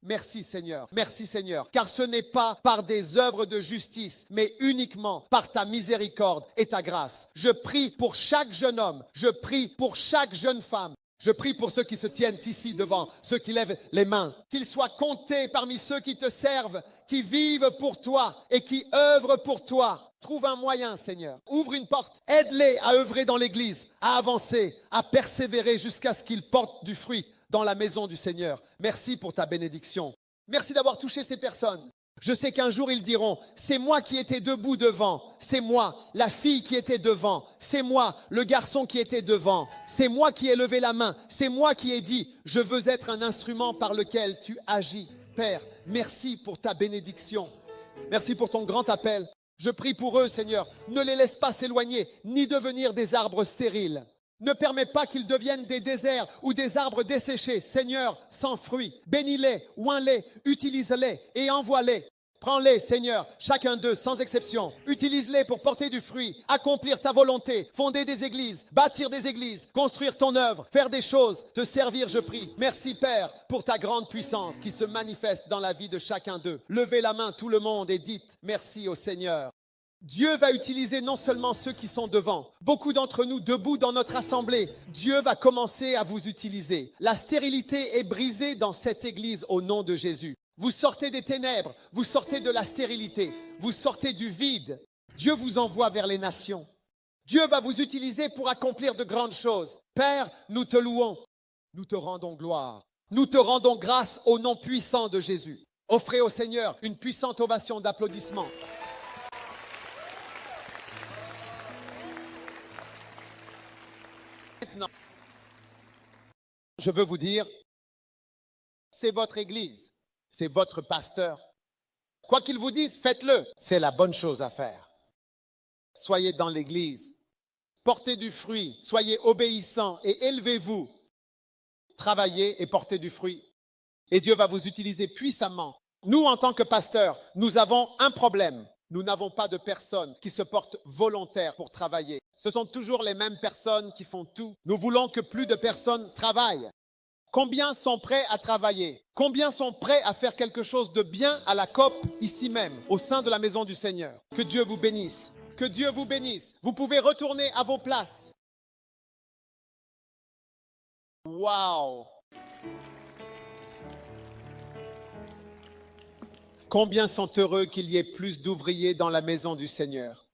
Merci Seigneur, car ce n'est pas par des œuvres de justice, mais uniquement par ta miséricorde et ta grâce. Je prie pour chaque jeune homme, je prie pour chaque jeune femme. Je prie pour ceux qui se tiennent ici devant, ceux qui lèvent les mains, qu'ils soient comptés parmi ceux qui te servent, qui vivent pour toi et qui œuvrent pour toi. Trouve un moyen, Seigneur. Ouvre une porte. Aide-les à œuvrer dans l'Église, à avancer, à persévérer jusqu'à ce qu'ils portent du fruit dans la maison du Seigneur. Merci pour ta bénédiction. Merci d'avoir touché ces personnes. Je sais qu'un jour ils diront, c'est moi qui étais debout devant, c'est moi, la fille qui était devant, c'est moi, le garçon qui était devant, c'est moi qui ai levé la main, c'est moi qui ai dit, je veux être un instrument par lequel tu agis. Père, merci pour ta bénédiction, merci pour ton grand appel. Je prie pour eux, Seigneur, ne les laisse pas s'éloigner, ni devenir des arbres stériles. Ne permets pas qu'ils deviennent des déserts ou des arbres desséchés, Seigneur, sans fruits. Bénis-les, oins-les, utilise-les et envoie-les. Prends-les, Seigneur, chacun d'eux, sans exception. Utilise-les pour porter du fruit, accomplir ta volonté, fonder des églises, bâtir des églises, construire ton œuvre, faire des choses, te servir, je prie. Merci, Père, pour ta grande puissance qui se manifeste dans la vie de chacun d'eux. Levez la main, tout le monde, et dites merci au Seigneur. Dieu va utiliser non seulement ceux qui sont devant, beaucoup d'entre nous debout dans notre assemblée, Dieu va commencer à vous utiliser. La stérilité est brisée dans cette église au nom de Jésus. Vous sortez des ténèbres, vous sortez de la stérilité, vous sortez du vide. Dieu vous envoie vers les nations. Dieu va vous utiliser pour accomplir de grandes choses. Père, nous te louons, nous te rendons gloire, nous te rendons grâce au nom puissant de Jésus. Offrez au Seigneur une puissante ovation d'applaudissements. Maintenant, je veux vous dire, c'est votre église, c'est votre pasteur. Quoi qu'il vous dise, faites-le. C'est la bonne chose à faire. Soyez dans l'église, portez du fruit, soyez obéissants et élevez-vous. Travaillez et portez du fruit. Et Dieu va vous utiliser puissamment. Nous, en tant que pasteurs, nous avons un problème. Nous n'avons pas de personnes qui se portent volontaires pour travailler. Ce sont toujours les mêmes personnes qui font tout. Nous voulons que plus de personnes travaillent. Combien sont prêts à travailler? Combien sont prêts à faire quelque chose de bien à la COP, ici même, au sein de la maison du Seigneur? Que Dieu vous bénisse. Que Dieu vous bénisse. Vous pouvez retourner à vos places. Wow! Combien sont heureux qu'il y ait plus d'ouvriers dans la maison du Seigneur?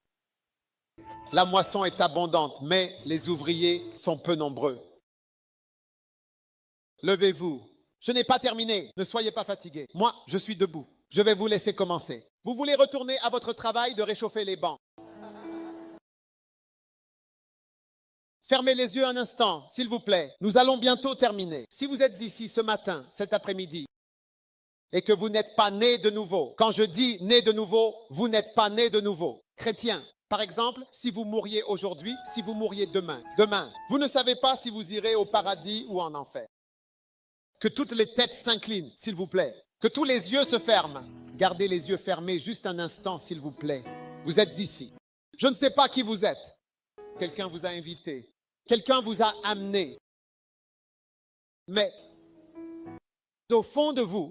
La moisson est abondante, mais les ouvriers sont peu nombreux. Levez-vous. Je n'ai pas terminé. Ne soyez pas fatigués. Moi, je suis debout. Je vais vous laisser commencer. Vous voulez retourner à votre travail de réchauffer les bancs. Fermez les yeux un instant, s'il vous plaît. Nous allons bientôt terminer. Si vous êtes ici ce matin, cet après-midi, et que vous n'êtes pas né de nouveau, quand je dis né de nouveau, vous n'êtes pas né de nouveau. Chrétien, par exemple, si vous mouriez aujourd'hui, si vous mouriez demain, vous ne savez pas si vous irez au paradis ou en enfer. Que toutes les têtes s'inclinent, s'il vous plaît. Que tous les yeux se ferment. Gardez les yeux fermés juste un instant, s'il vous plaît. Vous êtes ici. Je ne sais pas qui vous êtes. Quelqu'un vous a invité. Quelqu'un vous a amené. Mais au fond de vous,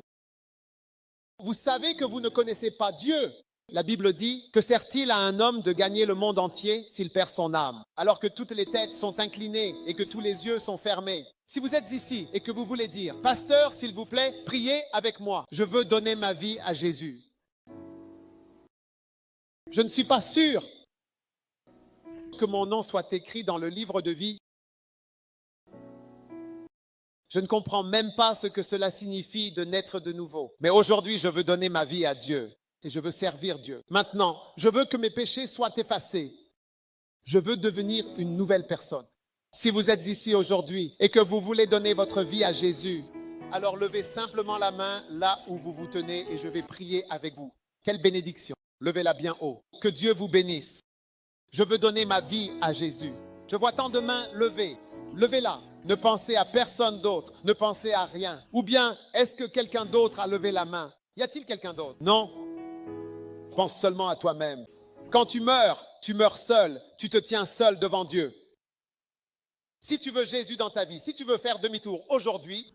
vous savez que vous ne connaissez pas Dieu. La Bible dit que sert-il à un homme de gagner le monde entier s'il perd son âme, alors que toutes les têtes sont inclinées et que tous les yeux sont fermés. Si vous êtes ici et que vous voulez dire, pasteur, s'il vous plaît, priez avec moi. Je veux donner ma vie à Jésus. Je ne suis pas sûr que mon nom soit écrit dans le livre de vie. Je ne comprends même pas ce que cela signifie de naître de nouveau. Mais aujourd'hui, je veux donner ma vie à Dieu et je veux servir Dieu. Maintenant, je veux que mes péchés soient effacés. Je veux devenir une nouvelle personne. Si vous êtes ici aujourd'hui et que vous voulez donner votre vie à Jésus, alors levez simplement la main là où vous vous tenez et je vais prier avec vous. Quelle bénédiction. Levez-la bien haut. Que Dieu vous bénisse. Je veux donner ma vie à Jésus. Je vois tant de mains levées. Levez-la. Ne pensez à personne d'autre. Ne pensez à rien. Ou bien, est-ce que quelqu'un d'autre a levé la main? Y a-t-il quelqu'un d'autre? Non. Pense seulement à toi-même. Quand tu meurs seul. Tu te tiens seul devant Dieu. Si tu veux Jésus dans ta vie, si tu veux faire demi-tour aujourd'hui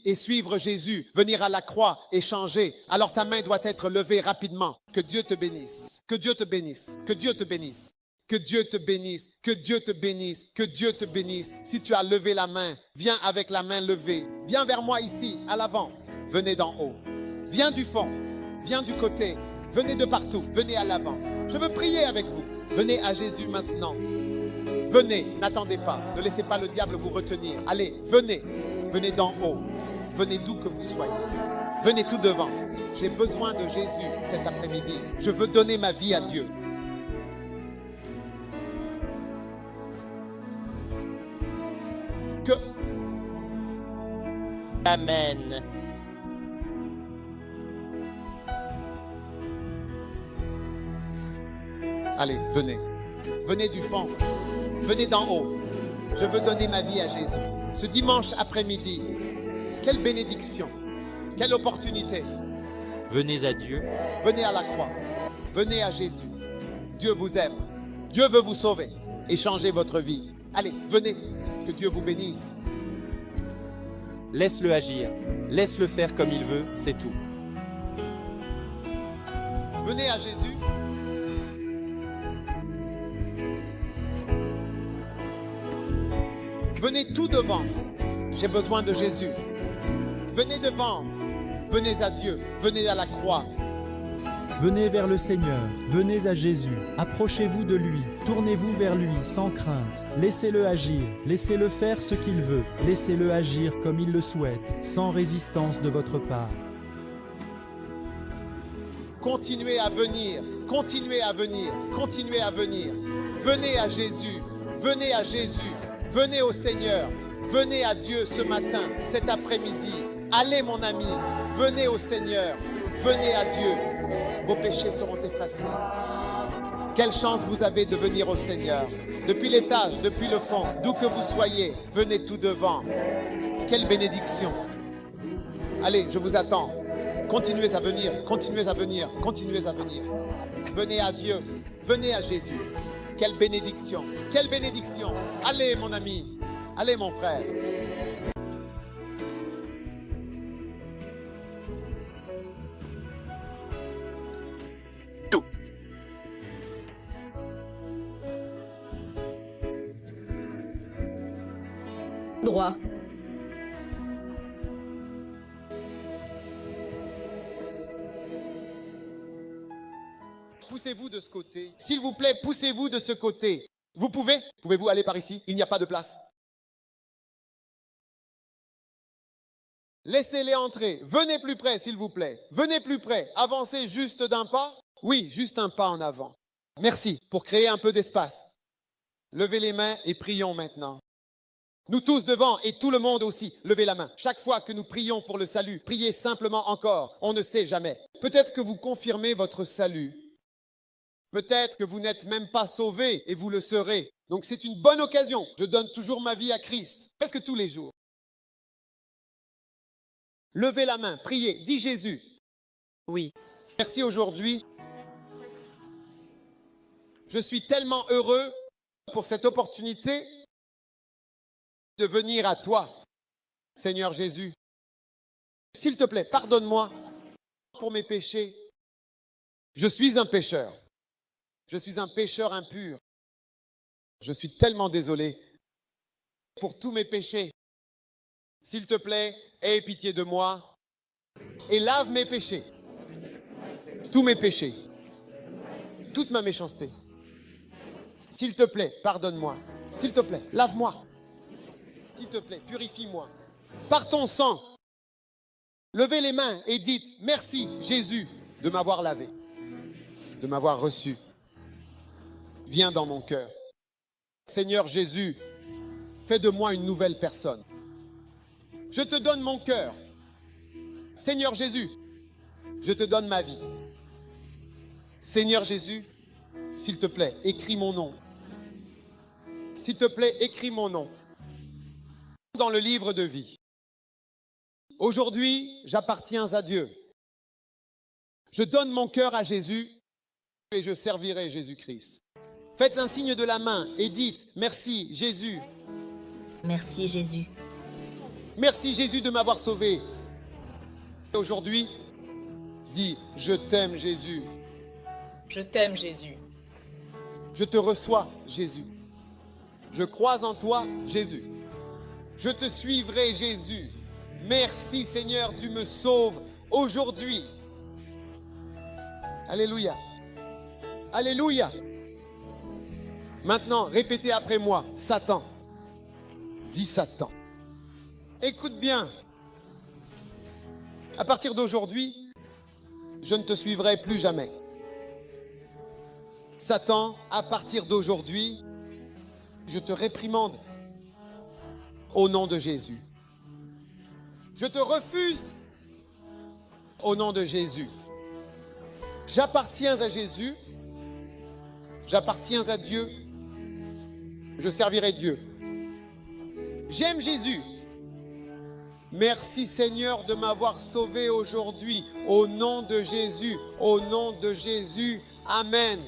et suivre Jésus, venir à la croix et changer, alors ta main doit être levée rapidement. Que Dieu te bénisse. Que Dieu te bénisse. Que Dieu te bénisse. Que Dieu te bénisse, que Dieu te bénisse, que Dieu te bénisse. Si tu as levé la main, viens avec la main levée. Viens vers moi ici, à l'avant. Venez d'en haut. Viens du fond. Viens du côté. Venez de partout. Venez à l'avant. Je veux prier avec vous. Venez à Jésus maintenant. Venez, n'attendez pas. Ne laissez pas le diable vous retenir. Allez, venez. Venez d'en haut. Venez d'où que vous soyez. Venez tout devant. J'ai besoin de Jésus cet après-midi. Je veux donner ma vie à Dieu.
Amen.
Allez, venez. Venez du fond. Venez d'en haut. Je veux donner ma vie à Jésus. Ce dimanche après-midi, quelle bénédiction. Quelle opportunité.
Venez à Dieu.
Venez à la croix. Venez à Jésus. Dieu vous aime. Dieu veut vous sauver et changer votre vie. Allez, venez. Que Dieu vous bénisse.
Laisse-le agir. Laisse-le faire comme il veut, c'est tout.
Venez à Jésus. Venez tout devant. J'ai besoin de Jésus. Venez devant. Venez à Dieu. Venez à la croix.
Venez vers le Seigneur, venez à Jésus, approchez-vous de lui, tournez-vous vers lui sans crainte, laissez-le agir, laissez-le faire ce qu'il veut, laissez-le agir comme il le souhaite, sans résistance de votre part.
Continuez à venir, continuez à venir, continuez à venir. Venez à Jésus, venez à Jésus, venez au Seigneur, venez à Dieu ce matin, cet après-midi. Allez mon ami, venez au Seigneur, venez à Dieu. Vos péchés seront effacés. Quelle chance vous avez de venir au Seigneur. Depuis l'étage, depuis le fond, d'où que vous soyez, venez tout devant. Quelle bénédiction. Allez, je vous attends. Continuez à venir, continuez à venir, continuez à venir. Venez à Dieu, venez à Jésus. Quelle bénédiction, quelle bénédiction. Allez mon ami, allez mon frère. poussez-vous de ce côté. S'il vous plaît, poussez-vous de ce côté. Vous pouvez? Pouvez-vous aller par ici? Il n'y a pas de place. Laissez-les entrer. Venez plus près, s'il vous plaît. Venez plus près. Avancez juste d'un pas. Oui, juste un pas en avant. Merci pour créer un peu d'espace. Levez les mains et prions maintenant. Nous tous devant et tout le monde aussi, levez la main. Chaque fois que nous prions pour le salut, priez simplement encore. On ne sait jamais. Peut-être que vous confirmez votre salut. Peut-être que vous n'êtes même pas sauvé et vous le serez. Donc c'est une bonne occasion. Je donne toujours ma vie à Christ, presque tous les jours. Levez la main, priez, dis Jésus.
Oui.
Merci aujourd'hui. Je suis tellement heureux pour cette opportunité de venir à toi, Seigneur Jésus. S'il te plaît, pardonne-moi pour mes péchés. Je suis un pécheur. Je suis un pécheur impur. Je suis tellement désolé pour tous mes péchés. S'il te plaît, aie pitié de moi et lave mes péchés, tous mes péchés, toute ma méchanceté. S'il te plaît, pardonne-moi. S'il te plaît, lave-moi. S'il te plaît, purifie-moi. Par ton sang, levez les mains et dites « Merci Jésus de m'avoir lavé, de m'avoir reçu. Viens dans mon cœur. Seigneur Jésus, fais de moi une nouvelle personne. Je te donne mon cœur. Seigneur Jésus, je te donne ma vie. Seigneur Jésus, s'il te plaît, écris mon nom. S'il te plaît, écris mon nom dans le livre de vie. Aujourd'hui, j'appartiens à Dieu. Je donne mon cœur à Jésus et je servirai Jésus-Christ. Faites un signe de la main et dites « Merci Jésus.
Merci Jésus.
Merci Jésus de m'avoir sauvé. » Aujourd'hui, dis « Je t'aime Jésus.
Je t'aime, Jésus.
Je te reçois Jésus. Je crois en toi Jésus. Je te suivrai Jésus. Merci Seigneur, tu me sauves aujourd'hui. » Alléluia. Alléluia. Maintenant, répétez après moi. Satan. Dis Satan. Écoute bien. À partir d'aujourd'hui, je ne te suivrai plus jamais. Satan, à partir d'aujourd'hui, je te réprimande au nom de Jésus. Je te refuse au nom de Jésus. J'appartiens à Jésus. J'appartiens à Dieu. Je servirai Dieu. J'aime Jésus. Merci Seigneur de m'avoir sauvé aujourd'hui. Au nom de Jésus. Au nom de Jésus. Amen.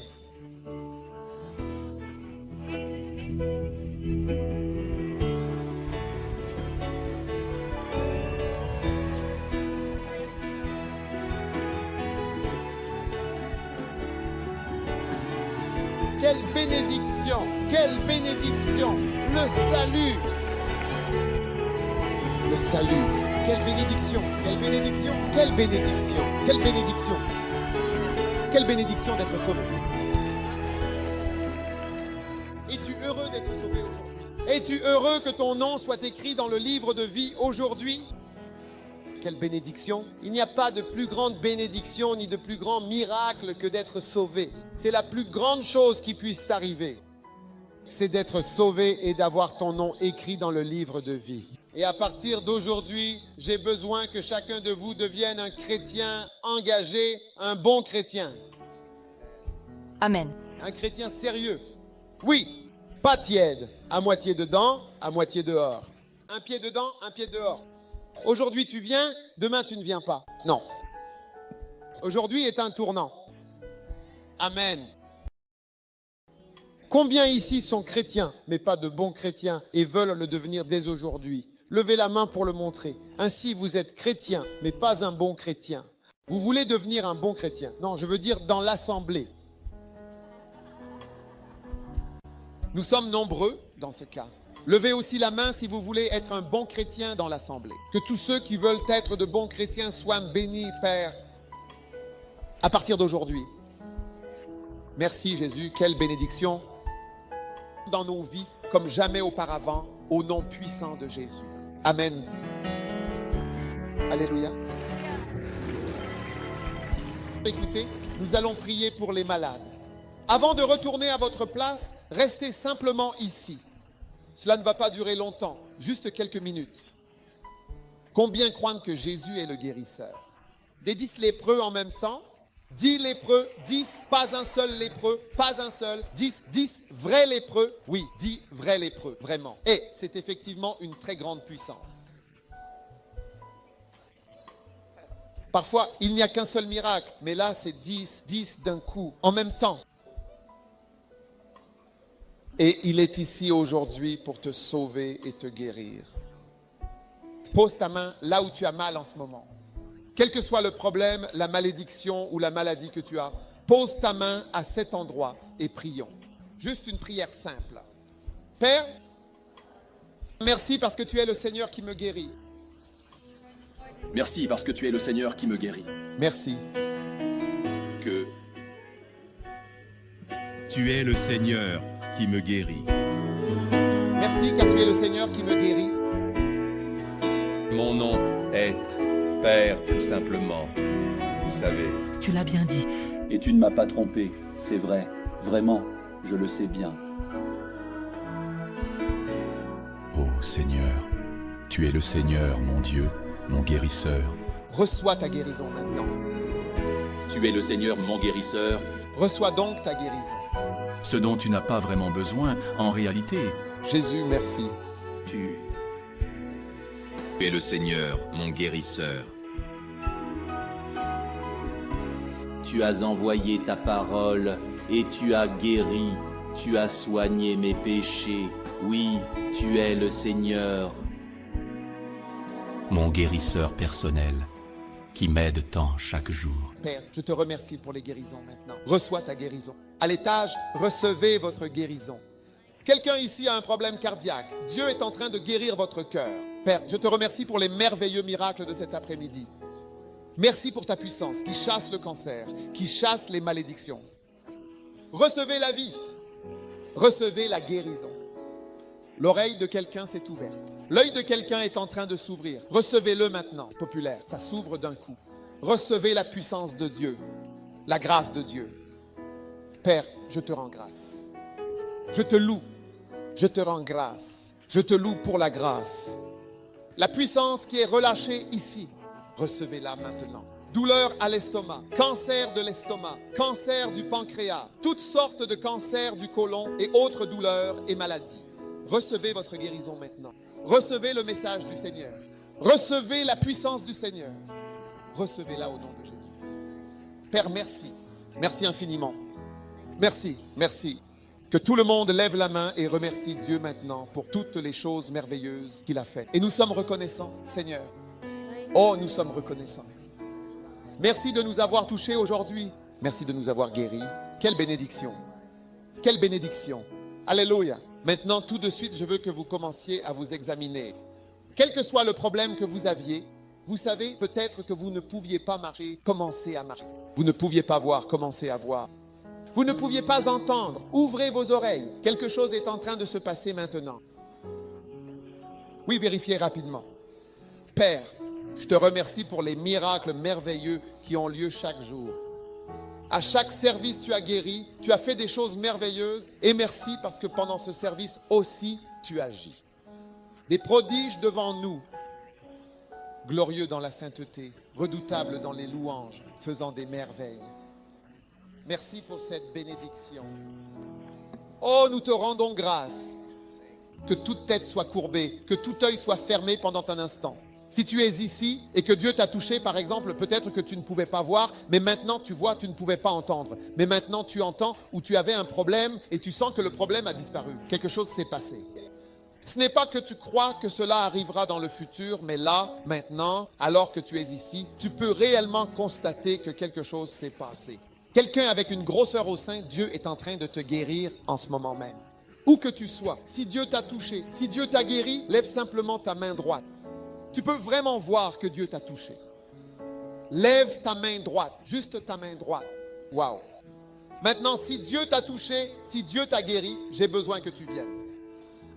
Quelle bénédiction, quelle bénédiction, le salut, quelle bénédiction, quelle bénédiction, quelle bénédiction, quelle bénédiction, quelle bénédiction d'être sauvé. Es-tu heureux d'être sauvé aujourd'hui? Es-tu heureux que ton nom soit écrit dans le livre de vie aujourd'hui? Quelle bénédiction! Il n'y a pas de plus grande bénédiction ni de plus grand miracle que d'être sauvé. C'est la plus grande chose qui puisse t'arriver. C'est d'être sauvé et d'avoir ton nom écrit dans le livre de vie. Et à partir d'aujourd'hui, j'ai besoin que chacun de vous devienne un chrétien engagé, un bon chrétien.
Amen.
Un chrétien sérieux. Oui, pas tiède, à moitié dedans, à moitié dehors. Un pied dedans, un pied dehors. Aujourd'hui tu viens, demain tu ne viens pas. Non. Aujourd'hui est un tournant. Amen. Combien ici sont chrétiens, mais pas de bons chrétiens, et veulent le devenir dès aujourd'hui? Levez la main pour le montrer. Ainsi vous êtes chrétien, mais pas un bon chrétien. Vous voulez devenir un bon chrétien? Non, je veux dire dans l'assemblée. Nous sommes nombreux dans ce cas. Levez aussi la main si vous voulez être un bon chrétien dans l'assemblée. Que tous ceux qui veulent être de bons chrétiens soient bénis, Père, à partir d'aujourd'hui. Merci Jésus, quelle bénédiction dans nos vies comme jamais auparavant, au nom puissant de Jésus. Amen. Alléluia. Écoutez, nous allons prier pour les malades. Avant de retourner à votre place, restez simplement ici. Cela ne va pas durer longtemps, juste quelques minutes. Combien croient que Jésus est le guérisseur? Des 10 lépreux en même temps, 10 lépreux, 10, pas un seul lépreux, pas un seul, 10 vrais lépreux, oui, 10 vrais lépreux, vraiment. Et c'est effectivement une très grande puissance. Parfois, il n'y a qu'un seul miracle, mais là, c'est 10 d'un coup, en même temps. Et il est ici aujourd'hui pour te sauver et te guérir. Pose ta main là où tu as mal en ce moment. Quel que soit le problème, la malédiction ou la maladie que tu as, pose ta main à cet endroit et prions. Juste une prière simple. Père, merci parce que tu es le Seigneur qui me guérit.
Merci parce que tu es le Seigneur qui me guérit.
Merci.
Que
tu es le Seigneur qui me guérit.
Merci car tu es le Seigneur qui me guérit.
Mon nom est Père, tout simplement. Vous savez.
Tu l'as bien dit.
Et tu ne m'as pas trompé, c'est vrai. Vraiment, je le sais bien.
Ô Seigneur, tu es le Seigneur, mon Dieu, mon guérisseur.
Reçois ta guérison maintenant.
Tu es le Seigneur, mon guérisseur.
Reçois donc ta guérison.
Ce dont tu n'as pas vraiment besoin, en réalité.
Jésus, merci.
Tu
es le Seigneur, mon guérisseur.
Tu as envoyé ta parole et tu as guéri. Tu as soigné mes péchés. Oui, tu es le Seigneur.
Mon guérisseur personnel, qui m'aide tant chaque jour.
Père, je te remercie pour les guérisons maintenant. Reçois ta guérison. À l'étage, recevez votre guérison. Quelqu'un ici a un problème cardiaque. Dieu est en train de guérir votre cœur. Père, je te remercie pour les merveilleux miracles de cet après-midi. Merci pour ta puissance qui chasse le cancer, qui chasse les malédictions. Recevez la vie. Recevez la guérison. L'oreille de quelqu'un s'est ouverte. L'œil de quelqu'un est en train de s'ouvrir. Recevez-le maintenant. Populaire, ça s'ouvre d'un coup. Recevez la puissance de Dieu, la grâce de Dieu. Père, je te rends grâce. Je te loue. Je te rends grâce. Je te loue pour la grâce. La puissance qui est relâchée ici, recevez-la maintenant. Douleur à l'estomac, cancer de l'estomac, cancer du pancréas, toutes sortes de cancers du côlon et autres douleurs et maladies. Recevez votre guérison maintenant. Recevez le message du Seigneur. Recevez la puissance du Seigneur. Recevez-la au nom de Jésus. Père, merci. Merci infiniment. Merci, merci. Que tout le monde lève la main et remercie Dieu maintenant pour toutes les choses merveilleuses qu'il a faites. Et nous sommes reconnaissants, Seigneur. Oh, nous sommes reconnaissants. Merci de nous avoir touchés aujourd'hui. Merci de nous avoir guéris. Quelle bénédiction. Quelle bénédiction. Alléluia. Maintenant, tout de suite, je veux que vous commenciez à vous examiner. Quel que soit le problème que vous aviez, vous savez, peut-être que vous ne pouviez pas marcher, commencez à marcher. Vous ne pouviez pas voir, commencez à voir. Vous ne pouviez pas entendre, ouvrez vos oreilles. Quelque chose est en train de se passer maintenant. Oui, vérifiez rapidement. Père, je te remercie pour les miracles merveilleux qui ont lieu chaque jour. À chaque service, tu as guéri, tu as fait des choses merveilleuses et merci parce que pendant ce service aussi, tu agis. Des prodiges devant nous, glorieux dans la sainteté, redoutable dans les louanges, faisant des merveilles. Merci pour cette bénédiction. Oh, nous te rendons grâce. Que toute tête soit courbée, que tout œil soit fermé pendant un instant. Si tu es ici et que Dieu t'a touché, par exemple, peut-être que tu ne pouvais pas voir, mais maintenant tu vois, tu ne pouvais pas entendre. Mais maintenant tu entends ou tu avais un problème et tu sens que le problème a disparu. Quelque chose s'est passé. Ce n'est pas que tu crois que cela arrivera dans le futur, mais là, maintenant, alors que tu es ici, tu peux réellement constater que quelque chose s'est passé. Quelqu'un avec une grosseur au sein, Dieu est en train de te guérir en ce moment même. Où que tu sois, si Dieu t'a touché, si Dieu t'a guéri, lève simplement ta main droite. Tu peux vraiment voir que Dieu t'a touché. Lève ta main droite, juste ta main droite. Waouh! Maintenant, si Dieu t'a touché, si Dieu t'a guéri, j'ai besoin que tu viennes.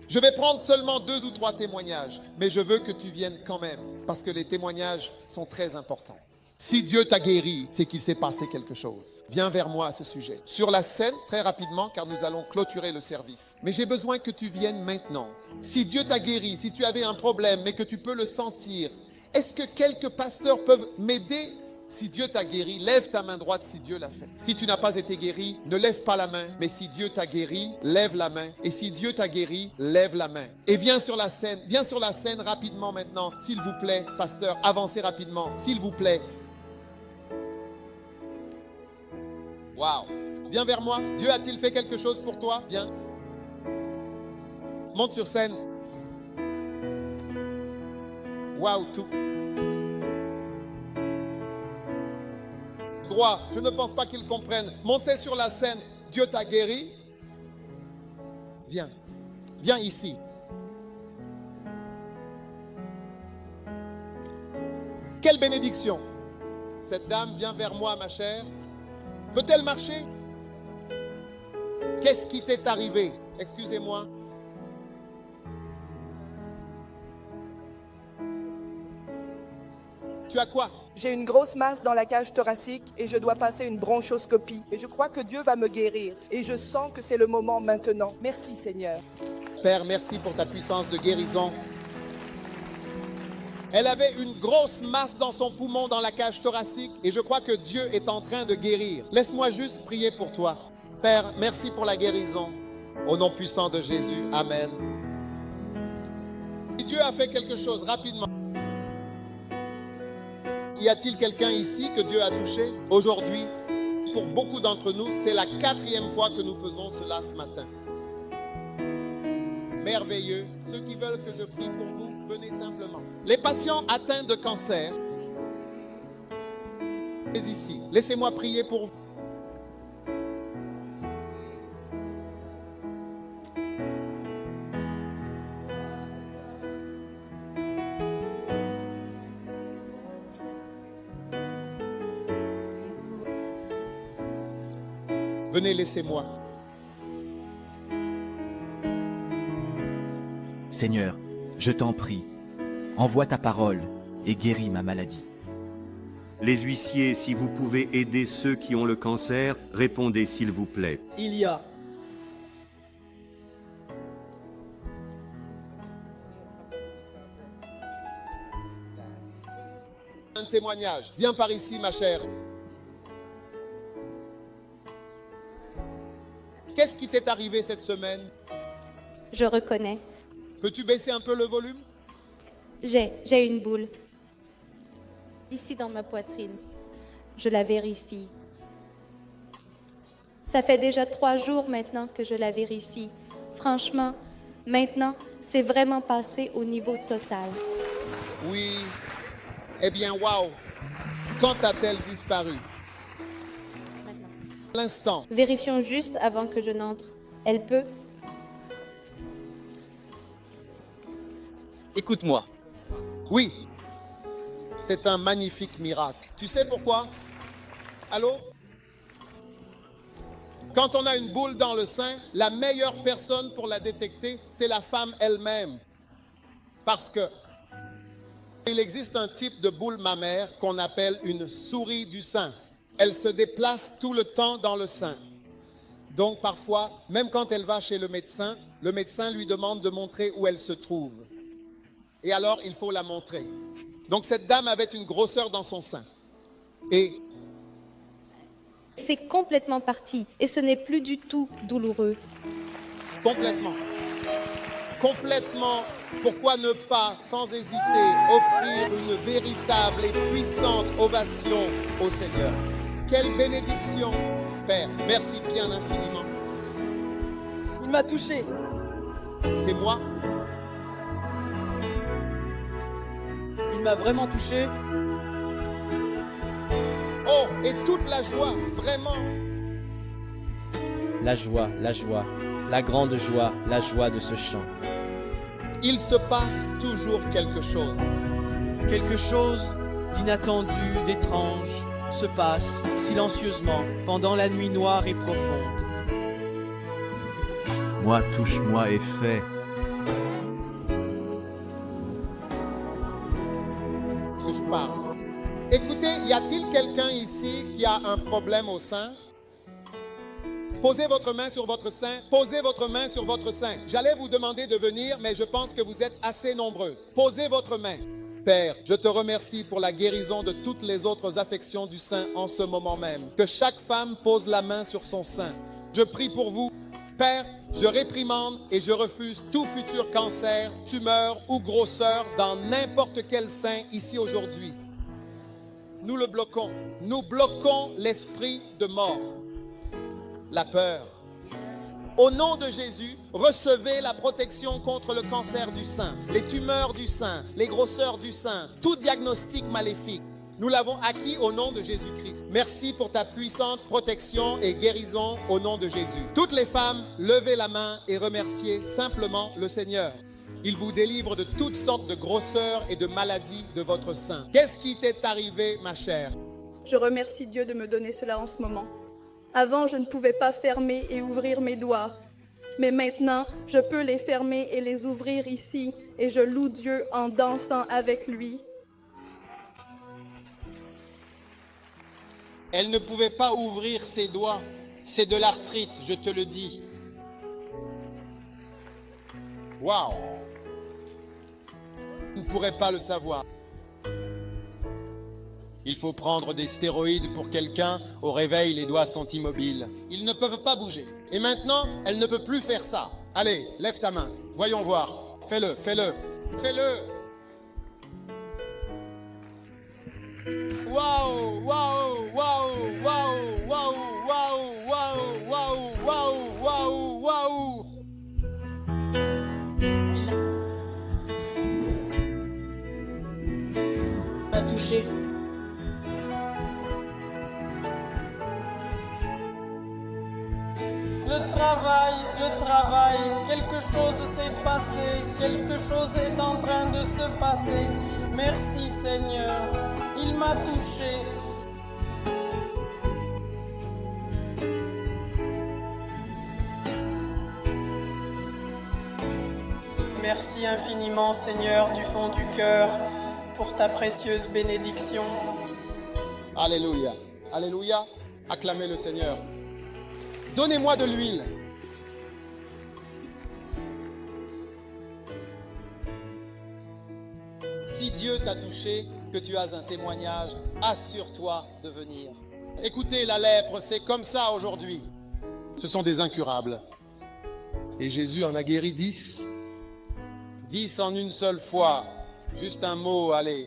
Je vais prendre seulement 2 ou 3 témoignages, mais je veux que tu viennes quand même, parce que les témoignages sont très importants. Si Dieu t'a guéri, c'est qu'il s'est passé quelque chose. Viens vers moi à ce sujet. Sur la scène, très rapidement, car nous allons clôturer le service. Mais j'ai besoin que tu viennes maintenant. Si Dieu t'a guéri, si tu avais un problème, mais que tu peux le sentir, est-ce que quelques pasteurs peuvent m'aider? Si Dieu t'a guéri, lève ta main droite si Dieu l'a fait. Si tu n'as pas été guéri, ne lève pas la main. Mais si Dieu t'a guéri, lève la main. Et si Dieu t'a guéri, lève la main. Et viens sur la scène. Viens sur la scène rapidement maintenant. S'il vous plaît, pasteur, avancez rapidement. S'il vous plaît. Waouh. Viens vers moi. Dieu a-t-il fait quelque chose pour toi? Viens. Monte sur scène. Waouh, tout. Droit, je ne pense pas qu'ils comprennent. Montez sur la scène. Dieu t'a guéri. Viens. Viens ici. Quelle bénédiction. Cette dame vient vers moi, ma chère. Peut-elle marcher? Qu'est-ce qui t'est arrivé? Excusez-moi. Tu as quoi?
J'ai une grosse masse dans la cage thoracique et je dois passer une bronchoscopie. Et je crois que Dieu va me guérir. Et je sens que c'est le moment maintenant. Merci Seigneur.
Père, merci pour ta puissance de guérison. Elle avait une grosse masse dans son poumon, dans la cage thoracique. Et je crois que Dieu est en train de guérir. Laisse-moi juste prier pour toi. Père, merci pour la guérison. Au nom puissant de Jésus. Amen. Si Dieu a fait quelque chose rapidement. Y a-t-il quelqu'un ici que Dieu a touché aujourd'hui? Pour beaucoup d'entre nous, c'est la 4e fois que nous faisons cela ce matin. Merveilleux. Ceux qui veulent que je prie pour vous, venez simplement. Les patients atteints de cancer, venez ici. Laissez-moi prier pour vous. Venez, laissez-moi.
Seigneur, je t'en prie, envoie ta parole et guéris ma maladie.
Les huissiers, si vous pouvez aider ceux qui ont le cancer, répondez s'il vous plaît.
Il y a.
Un témoignage. Viens par ici, ma chère. Qu'est-ce qui t'est arrivé cette semaine?
Je reconnais.
Peux-tu baisser un peu le volume?
J'ai une boule. Ici dans ma poitrine. Je la vérifie. Ça fait déjà 3 jours maintenant que je la vérifie. Franchement, maintenant, c'est vraiment passé au niveau total.
Oui. Eh bien, waouh. Quand a-t-elle disparu? L'instant.
Vérifions juste avant que je n'entre. Elle peut?
Écoute-moi.
Oui. C'est un magnifique miracle. Tu sais pourquoi? Allô? Quand on a une boule dans le sein, la meilleure personne pour la détecter, c'est la femme elle-même. Parce que il existe un type de boule mammaire qu'on appelle une souris du sein. Elle se déplace tout le temps dans le sein. Donc parfois, même quand elle va chez le médecin lui demande de montrer où elle se trouve. Et alors, il faut la montrer. Donc cette dame avait une grosseur dans son sein. Et
c'est complètement parti. Et ce n'est plus du tout douloureux.
Complètement. Complètement. Pourquoi ne pas, sans hésiter, offrir une véritable et puissante ovation au Seigneur? Quelle bénédiction, Père. Merci bien infiniment.
Il m'a touché.
C'est moi?
Il m'a vraiment touché.
Oh, et toute la joie, vraiment.
La joie, la grande joie, la joie de ce chant.
Il se passe toujours quelque chose.
Quelque chose d'inattendu, d'étrange, se passe silencieusement pendant la nuit noire et profonde.
Moi, touche-moi et fais.
Que je parle. Écoutez, y a-t-il quelqu'un ici qui a un problème au sein? Posez votre main sur votre sein. Posez votre main sur votre sein. J'allais vous demander de venir, mais je pense que vous êtes assez nombreuses. Posez votre main. Père, je te remercie pour la guérison de toutes les autres affections du sein en ce moment même. Que chaque femme pose la main sur son sein. Je prie pour vous. Père, je réprimande et je refuse tout futur cancer, tumeur ou grosseur dans n'importe quel sein ici aujourd'hui. Nous le bloquons. Nous bloquons l'esprit de mort, la peur. Au nom de Jésus, recevez la protection contre le cancer du sein, les tumeurs du sein, les grosseurs du sein, tout diagnostic maléfique. Nous l'avons acquis au nom de Jésus-Christ. Merci pour ta puissante protection et guérison au nom de Jésus. Toutes les femmes, levez la main et remerciez simplement le Seigneur. Il vous délivre de toutes sortes de grosseurs et de maladies de votre sein. Qu'est-ce qui t'est arrivé, ma chère?
Je remercie Dieu de me donner cela en ce moment. Avant, je ne pouvais pas fermer et ouvrir mes doigts. Mais maintenant, je peux les fermer et les ouvrir ici. Et je loue Dieu en dansant avec lui.
Elle ne pouvait pas ouvrir ses doigts. C'est de l'arthrite, je te le dis. Waouh! Vous ne pourrez pas le savoir. Il faut prendre des stéroïdes pour quelqu'un. Au réveil, les doigts sont immobiles. Ils ne peuvent pas bouger. Et maintenant, elle ne peut plus faire ça. Allez, lève ta main. Voyons voir. Fais-le, fais-le, fais-le. Waouh, waouh, waouh, waouh, waouh, waouh, waouh, waouh, waouh, waouh, waouh.
Il a touché.
Le travail, quelque chose s'est passé, quelque chose est en train de se passer. Merci Seigneur, il m'a touché. Merci infiniment Seigneur du fond du cœur pour ta précieuse bénédiction.
Alléluia, alléluia, acclamez le Seigneur. Donnez-moi de l'huile. Si Dieu t'a touché, que tu as un témoignage, assure-toi de venir. Écoutez, la lèpre, c'est comme ça aujourd'hui. Ce sont des incurables. Et Jésus en a guéri 10. 10 en une seule fois. Juste un mot, allez.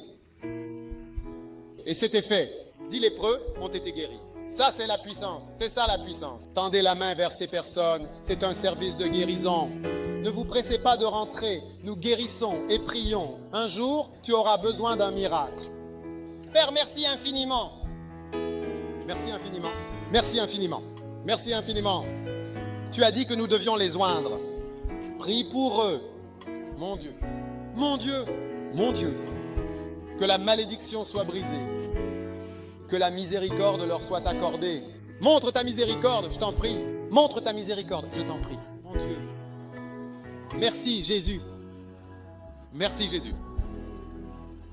Et c'était fait. 10 lépreux ont été guéris. Ça, c'est la puissance. C'est ça la puissance. Tendez la main vers ces personnes. C'est un service de guérison. Ne vous pressez pas de rentrer. Nous guérissons et prions. Un jour, tu auras besoin d'un miracle. Père, merci infiniment. Merci infiniment. Merci infiniment. Merci infiniment. Tu as dit que nous devions les oindre. Prie pour eux. Mon Dieu. Mon Dieu. Mon Dieu. Que la malédiction soit brisée. Que la miséricorde leur soit accordée. Montre ta miséricorde, je t'en prie. Montre ta miséricorde, je t'en prie. Mon Dieu. Merci Jésus. Merci Jésus.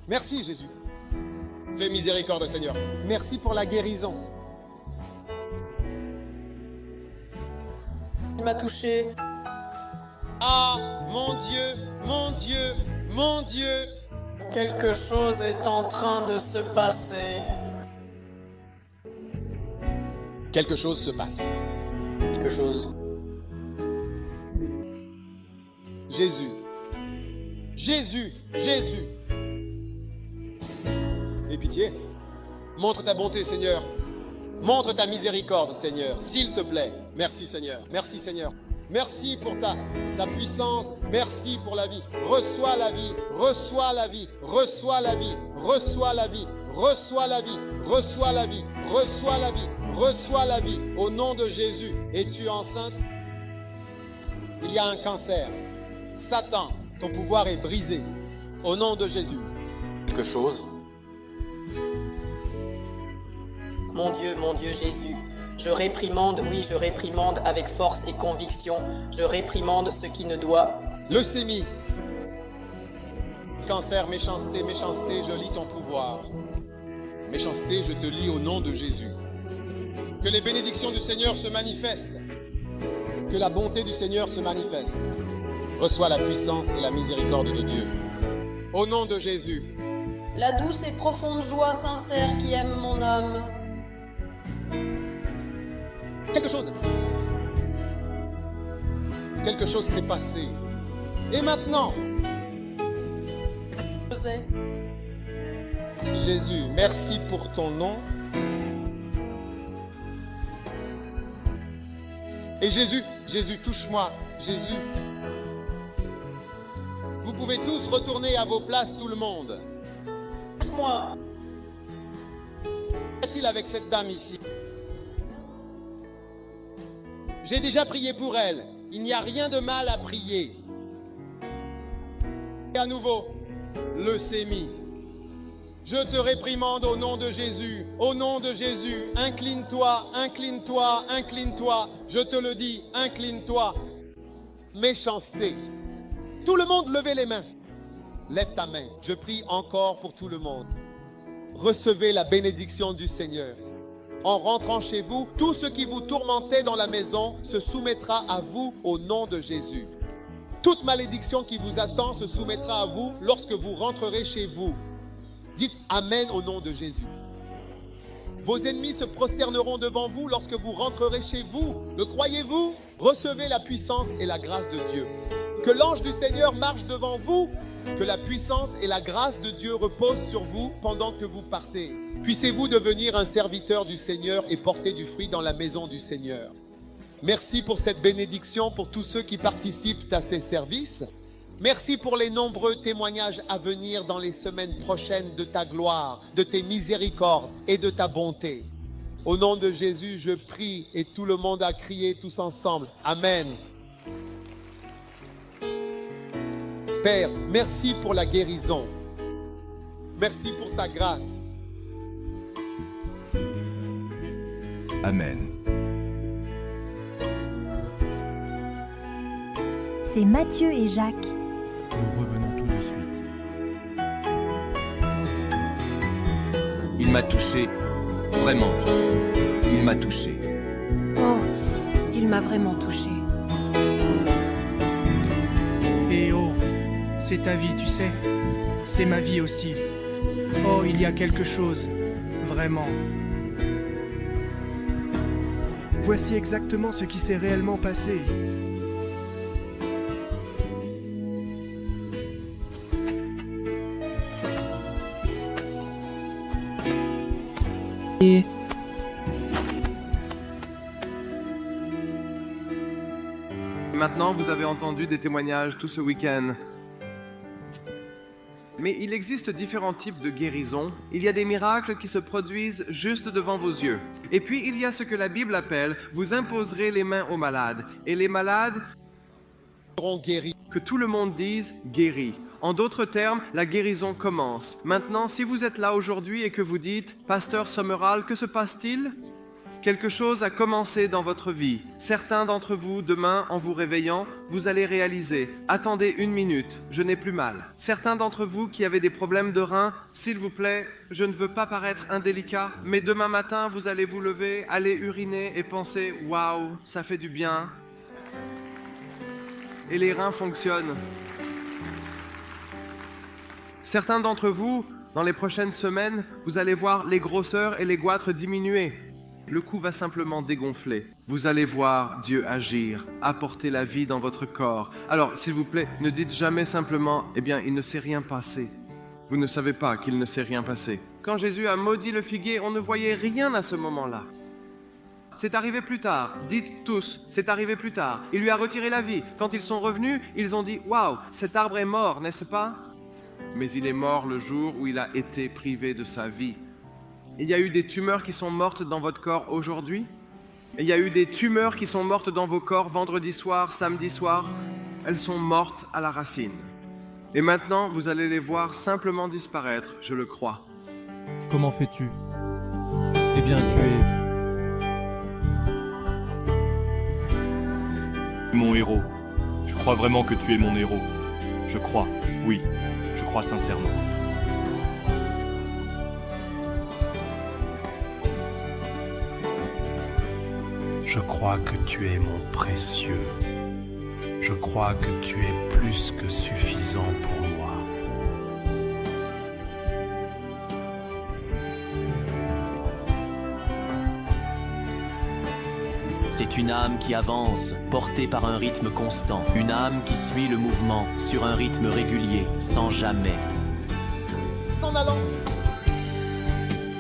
Merci Jésus. Fais miséricorde Seigneur. Merci pour la guérison.
Il m'a touché.
Ah, mon Dieu, mon Dieu, mon Dieu.
Quelque chose est en train de se passer.
Quelque chose se passe.
Quelque chose.
Jésus. Jésus. Jésus. Aie pitié. Montre ta bonté, Seigneur. Montre ta miséricorde, Seigneur. S'il te plaît. Merci, Seigneur. Merci, Seigneur. Merci pour ta puissance. Merci pour la vie. Reçois la vie. Reçois la vie. Reçois la vie. Reçois la vie. Reçois la vie. Reçois la vie. Reçois la vie. Reçois la vie. Au nom de Jésus. Es-tu enceinte? Il y a un cancer. Satan, ton pouvoir est brisé. Au nom de Jésus.
Quelque chose.
mon Dieu Jésus. Je réprimande, oui, je réprimande avec force et conviction. Je réprimande ce qui ne doit.
Leucémie. Cancer, méchanceté, méchanceté, je lis ton pouvoir. Méchanceté, je te lis au nom de Jésus. Que les bénédictions du Seigneur se manifestent. Que la bonté du Seigneur se manifeste. Reçois la puissance et la miséricorde de Dieu. Au nom de Jésus.
La douce et profonde joie sincère qui aime mon âme.
Quelque chose s'est passé. Et maintenant, Jésus, merci pour ton nom. Et Jésus, touche-moi. Jésus. Vous pouvez tous retourner à vos places, tout le monde.
Touche-moi.
Qu'est-il avec cette dame ici? J'ai déjà prié pour elle. Il n'y a rien de mal à prier. Et à nouveau, leucémie. Je te réprimande au nom de Jésus. Au nom de Jésus, incline-toi, incline-toi, incline-toi. Je te le dis, incline-toi. Méchanceté. Tout le monde, levez les mains. Lève ta main. Je prie encore pour tout le monde. Recevez la bénédiction du Seigneur. En rentrant chez vous, tout ce qui vous tourmentait dans la maison se soumettra à vous au nom de Jésus. Toute malédiction qui vous attend se soumettra à vous lorsque vous rentrerez chez vous. Dites Amen au nom de Jésus. Vos ennemis se prosterneront devant vous lorsque vous rentrerez chez vous. Le croyez-vous? Recevez la puissance et la grâce de Dieu. Que l'ange du Seigneur marche devant vous. Que la puissance et la grâce de Dieu reposent sur vous pendant que vous partez. Puissez-vous devenir un serviteur du Seigneur et porter du fruit dans la maison du Seigneur. Merci pour cette bénédiction pour tous ceux qui participent à ces services. Merci pour les nombreux témoignages à venir dans les semaines prochaines de ta gloire, de tes miséricordes et de ta bonté. Au nom de Jésus, je prie et tout le monde a crié tous ensemble. Amen. Père, merci pour la guérison. Merci pour ta grâce.
Amen.
C'est Matthieu et Jacques.
Nous revenons tout de suite.
Il m'a touché, vraiment touché. Il m'a touché.
Oh, il m'a vraiment touché.
Et oh, c'est ta vie, tu sais. C'est ma vie aussi. Oh, il y a quelque chose, vraiment.
Voici exactement ce qui s'est réellement passé.
Maintenant, vous avez entendu des témoignages tout ce week-end. Mais il existe différents types de guérisons. Il y a des miracles qui se produisent juste devant vos yeux. Et puis, il y a ce que la Bible appelle « vous imposerez les mains aux malades ». Et les malades seront guéris. Que tout le monde dise « guéri ». En d'autres termes, la guérison commence. Maintenant, si vous êtes là aujourd'hui et que vous dites « Pasteur Sommeral, que se passe-t-il » Quelque chose a commencé dans votre vie. Certains d'entre vous, demain, en vous réveillant, vous allez réaliser « Attendez une minute, je n'ai plus mal ». Certains d'entre vous qui avez des problèmes de reins, s'il vous plaît, je ne veux pas paraître indélicat, mais demain matin, vous allez vous lever, aller uriner et penser « Waouh, ça fait du bien ». Et les reins fonctionnent. Certains d'entre vous, dans les prochaines semaines, vous allez voir les grosseurs et les goitres diminuer. Le cou va simplement dégonfler. Vous allez voir Dieu agir, apporter la vie dans votre corps. Alors, s'il vous plaît, ne dites jamais simplement « Eh bien, il ne s'est rien passé ». Vous ne savez pas qu'il ne s'est rien passé. Quand Jésus a maudit le figuier, on ne voyait rien à ce moment-là. C'est arrivé plus tard. Dites tous, c'est arrivé plus tard. Il lui a retiré la vie. Quand ils sont revenus, ils ont dit « Waouh, cet arbre est mort, n'est-ce pas ?» Mais il est mort le jour où il a été privé de sa vie. Il y a eu des tumeurs qui sont mortes dans votre corps aujourd'hui. Il y a eu des tumeurs qui sont mortes dans vos corps vendredi soir, samedi soir. Elles sont mortes à la racine. Et maintenant, vous allez les voir simplement disparaître, je le crois.
Comment fais-tu? Tes
bien, tu es mon héros. Je crois vraiment que tu es mon héros. Je crois, oui, je crois sincèrement.
Je crois que tu es mon précieux. Je crois que tu es plus que suffisant pour moi.
C'est une âme qui avance, portée par un rythme constant. Une âme qui suit le mouvement sur un rythme régulier, sans jamais.
En allant.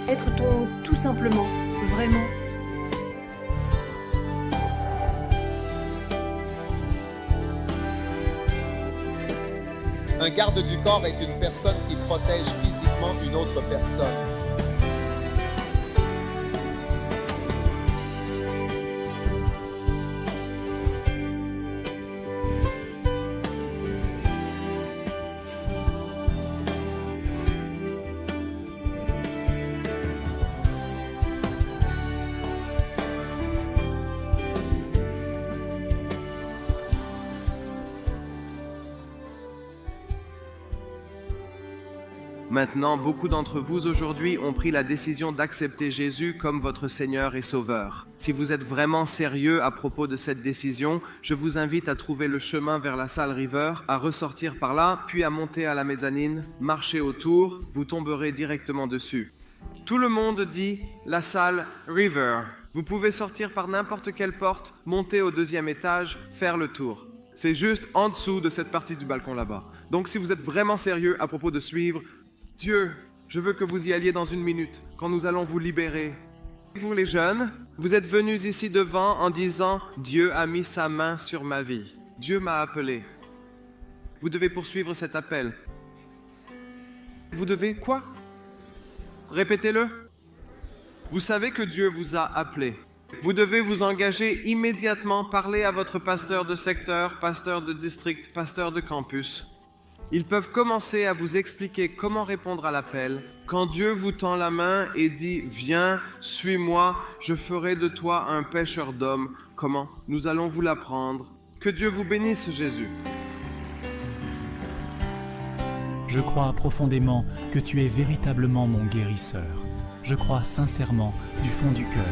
Être ton tout simplement, vraiment.
Un garde du corps est une personne qui protège physiquement une autre personne.
Maintenant, beaucoup d'entre vous aujourd'hui ont pris la décision d'accepter Jésus comme votre Seigneur et Sauveur. Si vous êtes vraiment sérieux à propos de cette décision, je vous invite à trouver le chemin vers la salle River, à ressortir par là, puis à monter à la mezzanine, marcher autour, vous tomberez directement dessus. Tout le monde dit la salle River. Vous pouvez sortir par n'importe quelle porte, monter au 2e étage, faire le tour. C'est juste en dessous de cette partie du balcon là-bas. Donc si vous êtes vraiment sérieux à propos de suivre Dieu, je veux que vous y alliez dans 1 minute, quand nous allons vous libérer. Vous les jeunes, vous êtes venus ici devant en disant « Dieu a mis sa main sur ma vie. Dieu m'a appelé. » Vous devez poursuivre cet appel. Vous devez quoi? Répétez-le. Vous savez que Dieu vous a appelé. Vous devez vous engager immédiatement, parler à votre pasteur de secteur, pasteur de district, pasteur de campus. Ils peuvent commencer à vous expliquer comment répondre à l'appel. Quand Dieu vous tend la main et dit « Viens, suis-moi, je ferai de toi un pêcheur d'hommes », comment? Nous allons vous l'apprendre. Que Dieu vous bénisse, Jésus.
Je crois profondément que tu es véritablement mon guérisseur. Je crois sincèrement du fond du cœur.